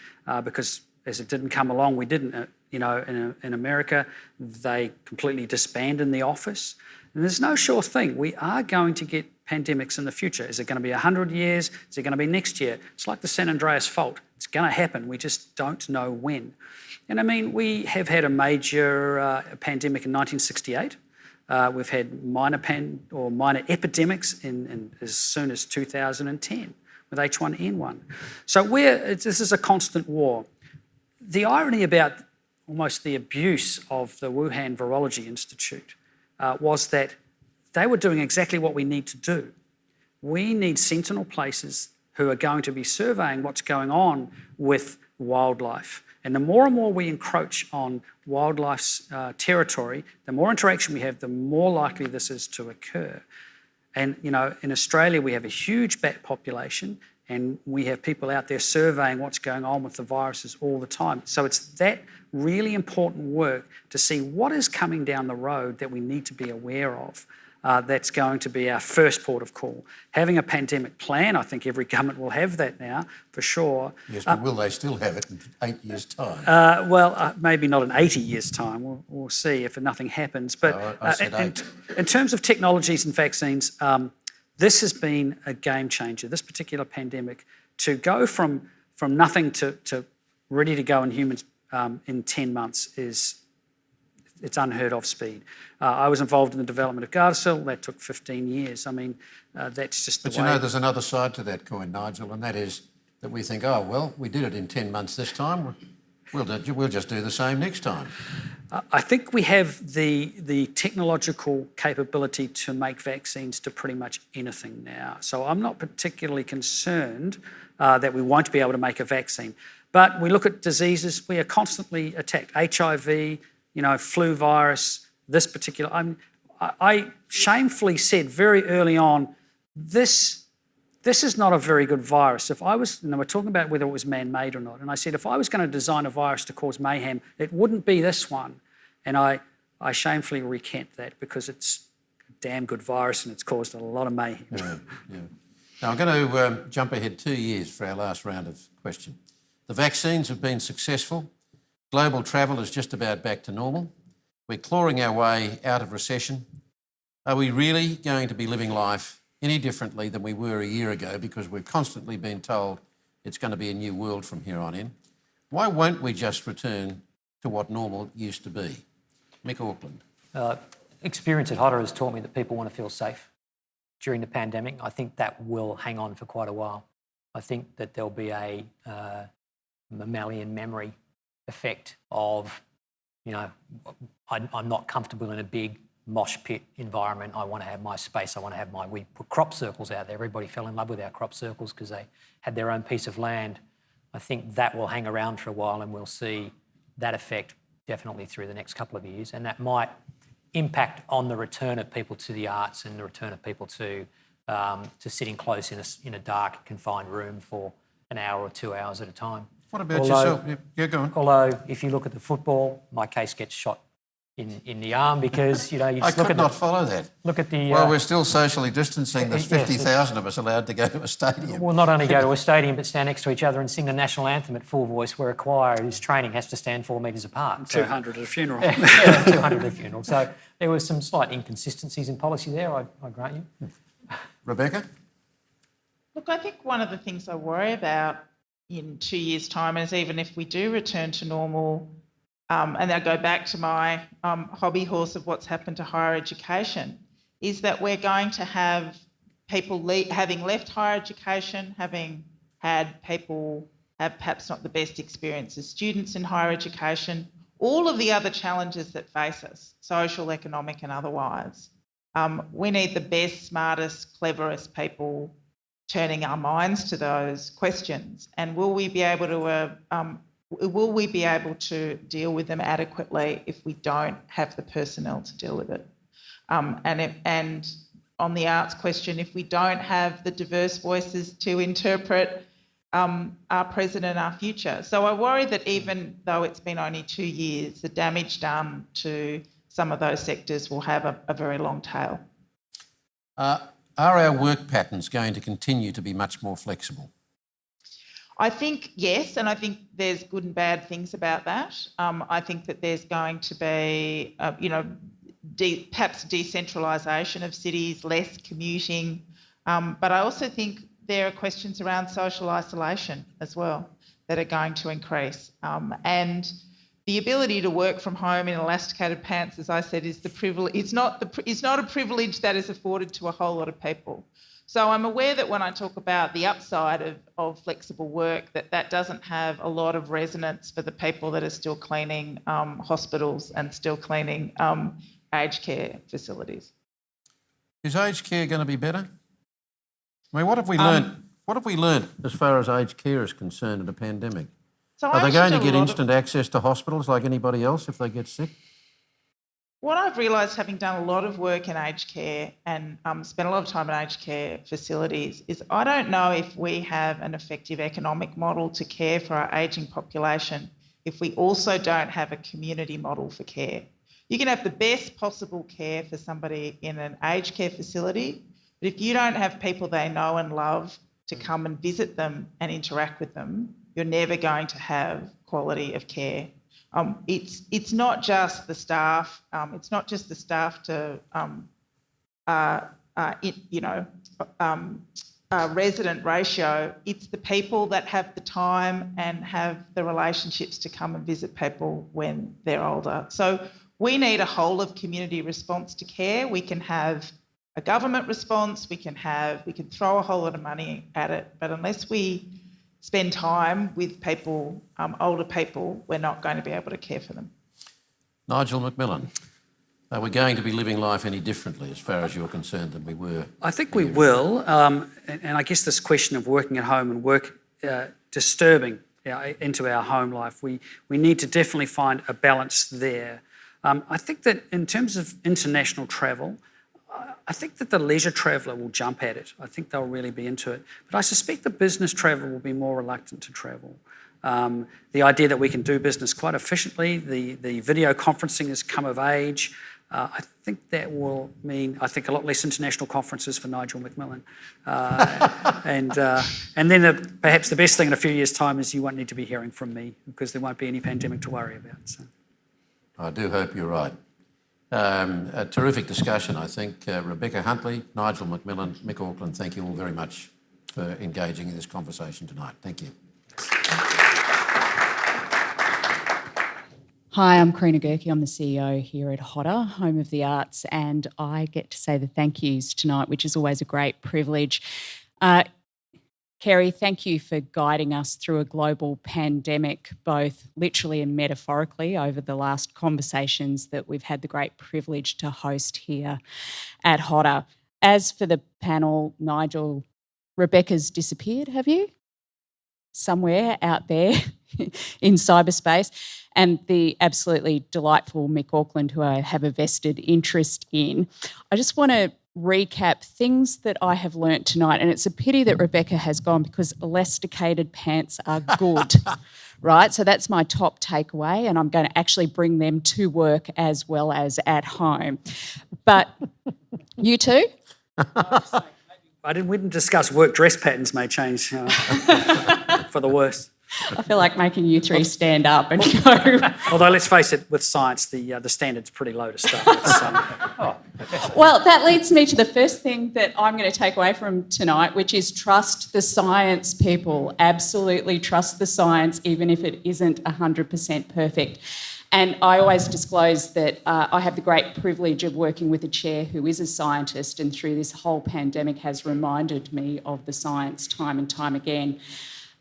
because as it didn't come along, we didn't. In America, they completely disbanded the office. And there's no sure thing. We are going to get pandemics in the future. Is it going to be 100 years? Is it going to be next year? It's like the San Andreas fault. It's going to happen. We just don't know when. And we have had a major pandemic in 1968. We've had minor epidemics in as soon as 2010 with H1N1. So this is a constant war. The irony about almost the abuse of the Wuhan Virology Institute was that they were doing exactly what we need to do. We need sentinel places who are going to be surveying what's going on with wildlife. And the more and more we encroach on wildlife's territory, the more interaction we have, the more likely this is to occur. And, in Australia, we have a huge bat population, and we have people out there surveying what's going on with the viruses all the time. So it's that really important work to see what is coming down the road that we need to be aware of. That's going to be our first port of call. Having a pandemic plan, I think every government will have that now, for sure. Yes, but will they still have it in 8 years' time? Maybe not in 80 years' time. We'll see if nothing happens. But no, I said 8. In terms of technologies and vaccines, this has been a game changer, this particular pandemic. To go from nothing to ready to go in humans in 10 months it's unheard of speed. I was involved in the development of Gardasil. That took 15 years. That's just the way. But there's another side to that coin, Nigel, and that is that we think, we did it in 10 months this time. We'll just do the same next time. I think we have the technological capability to make vaccines to pretty much anything now. So I'm not particularly concerned that we won't be able to make a vaccine. But we look at diseases, we are constantly attacked. HIV, flu virus, this particular... I shamefully said very early on, this is not a very good virus. If I was... we're talking about whether it was man-made or not, and I said, if I was going to design a virus to cause mayhem, it wouldn't be this one. And I shamefully recant that because it's a damn good virus and it's caused a lot of mayhem. Yeah. Now, I'm going to jump ahead 2 years for our last round of questions. The vaccines have been successful. Global travel is just about back to normal. We're clawing our way out of recession. Are we really going to be living life any differently than we were a year ago, because we've constantly been told it's going to be a new world from here on in? Why won't we just return to what normal used to be? Mik Auckland. Experience at HOTA has taught me that people want to feel safe during the pandemic. I think that will hang on for quite a while. I think that there'll be a mammalian memory effect of, you know, I'm not comfortable in a big mosh pit environment. I want to have my space. I want to have we put crop circles out there. Everybody fell in love with our crop circles because they had their own piece of land. I think that will hang around for a while, and we'll see that effect definitely through the next couple of years, and that might impact on the return of people to the arts and the return of people to sitting close in a dark, confined room for an hour or 2 hours at a time. What about yourself? Yeah, go on. Although, if you look at the football, my case gets shot in the arm because, you know, you just I could not follow that. Look at the... Well, we're still socially distancing. There's 50,000 of us allowed to go to a stadium. Well, not only go to a stadium, but stand next to each other and sing the national anthem at full voice, where a choir whose training has to stand 4 metres apart. 200 at a funeral. Yeah, 200 at a funeral. So there were some slight inconsistencies in policy there, I grant you. Rebecca? Look, I think one of the things I worry about in 2 years' time is, even if we do return to normal, and I go back to my hobby horse of what's happened to higher education, is that we're going to have people having left higher education, having had people have perhaps not the best experience as students in higher education, all of the other challenges that face us, social, economic and otherwise. We need the best, smartest, cleverest people turning our minds to those questions. And will we be able to deal with them adequately if we don't have the personnel to deal with it? And on the arts question, if we don't have the diverse voices to interpret our present and our future. So I worry that even though it's been only 2 years, the damage done to some of those sectors will have a very long tail. Are our work patterns going to continue to be much more flexible? I think yes, and I think there's good and bad things about that. I think that there's going to be, perhaps decentralisation of cities, less commuting, but I also think there are questions around social isolation as well that are going to increase. And the ability to work from home in elasticated pants, as I said, is the privilege. It's not a privilege that is afforded to a whole lot of people. So I'm aware that when I talk about the upside of flexible work, that doesn't have a lot of resonance for the people that are still cleaning hospitals and still cleaning aged care facilities. Is aged care going to be better? I mean, what have we learned? What have we learned as far as aged care is concerned in a pandemic? So are they going to get instant access to hospitals like anybody else if they get sick? What I've realised, having done a lot of work in aged care and spent a lot of time in aged care facilities, is I don't know if we have an effective economic model to care for our ageing population if we also don't have a community model for care. You can have the best possible care for somebody in an aged care facility, but if you don't have people they know and love to come and visit them and interact with them, you're never going to have quality of care. It's not just the staff. It's not just the staff to resident ratio. It's the people that have the time and have the relationships to come and visit people when they're older. So we need a whole of community response to care. We can have a government response. We can throw a whole lot of money at it, but unless we spend time with people, older people, we're not going to be able to care for them. Nigel McMillan, are we going to be living life any differently as far as you're concerned than we were? I think we will, and I guess this question of working at home and work disturbing into our home life, we need to definitely find a balance there. I think that in terms of international travel, I think that the leisure traveller will jump at it. I think they'll really be into it. But I suspect the business traveller will be more reluctant to travel. The idea that we can do business quite efficiently, the video conferencing has come of age. I think that will mean, a lot less international conferences for Nigel McMillan. And then perhaps the best thing in a few years' time is you won't need to be hearing from me because there won't be any pandemic to worry about. So. I do hope you're right. A terrific discussion, I think. Rebecca Huntley, Nigel McMillan, Mik Auckland, thank you all very much for engaging in this conversation tonight. Thank you. Hi, I'm Mrna Vaccines. I'm the CEO here at HOTA, Home of the Arts, and I get to say the thank yous tonight, which is always a great privilege. Kerry, thank you for guiding us through a global pandemic, both literally and metaphorically, over the last conversations that we've had the great privilege to host here at HOTA. As for the panel, Nigel, Rebecca's disappeared, have you? Somewhere out there in cyberspace. And the absolutely delightful Mik Auckland, who I have a vested interest in. I just want to recap things that I have learnt tonight, and it's a pity that Rebecca has gone because elasticated pants are good, right? So that's my top takeaway, and I'm going to actually bring them to work as well as at home. But you too? We didn't discuss work dress patterns may change for the worse. I feel like making you three stand up and go. Although let's face it, with science, the standard's pretty low to start with. Well, that leads me to the first thing that I'm going to take away from tonight, which is trust the science, people. Absolutely trust the science, even if it isn't 100% perfect. And I always disclose that I have the great privilege of working with a chair who is a scientist, and through this whole pandemic has reminded me of the science time and time again.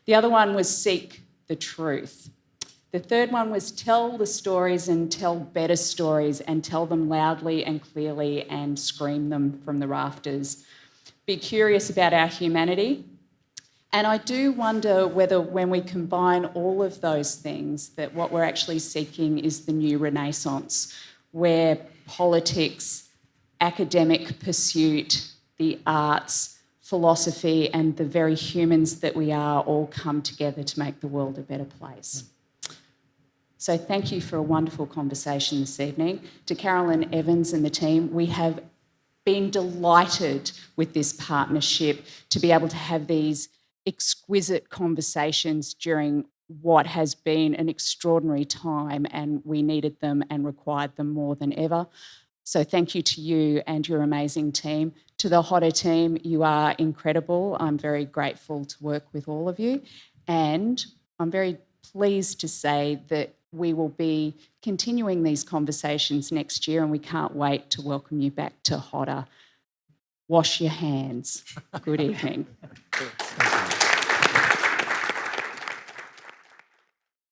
The other one was seek the truth. The third one was tell the stories and tell better stories and tell them loudly and clearly and scream them from the rafters. Be curious about our humanity. And I do wonder whether when we combine all of those things, that what we're actually seeking is the new renaissance, where politics, academic pursuit, the arts, philosophy and the very humans that we are all come together to make the world a better place. So thank you for a wonderful conversation this evening. To Carolyn Evans and the team, we have been delighted with this partnership to be able to have these exquisite conversations during what has been an extraordinary time, and we needed them and required them more than ever. So thank you to you and your amazing team. To the HOTA team, you are incredible. I'm very grateful to work with all of you. And I'm very pleased to say that we will be continuing these conversations next year, and we can't wait to welcome you back to HOTA. Wash your hands. Good evening.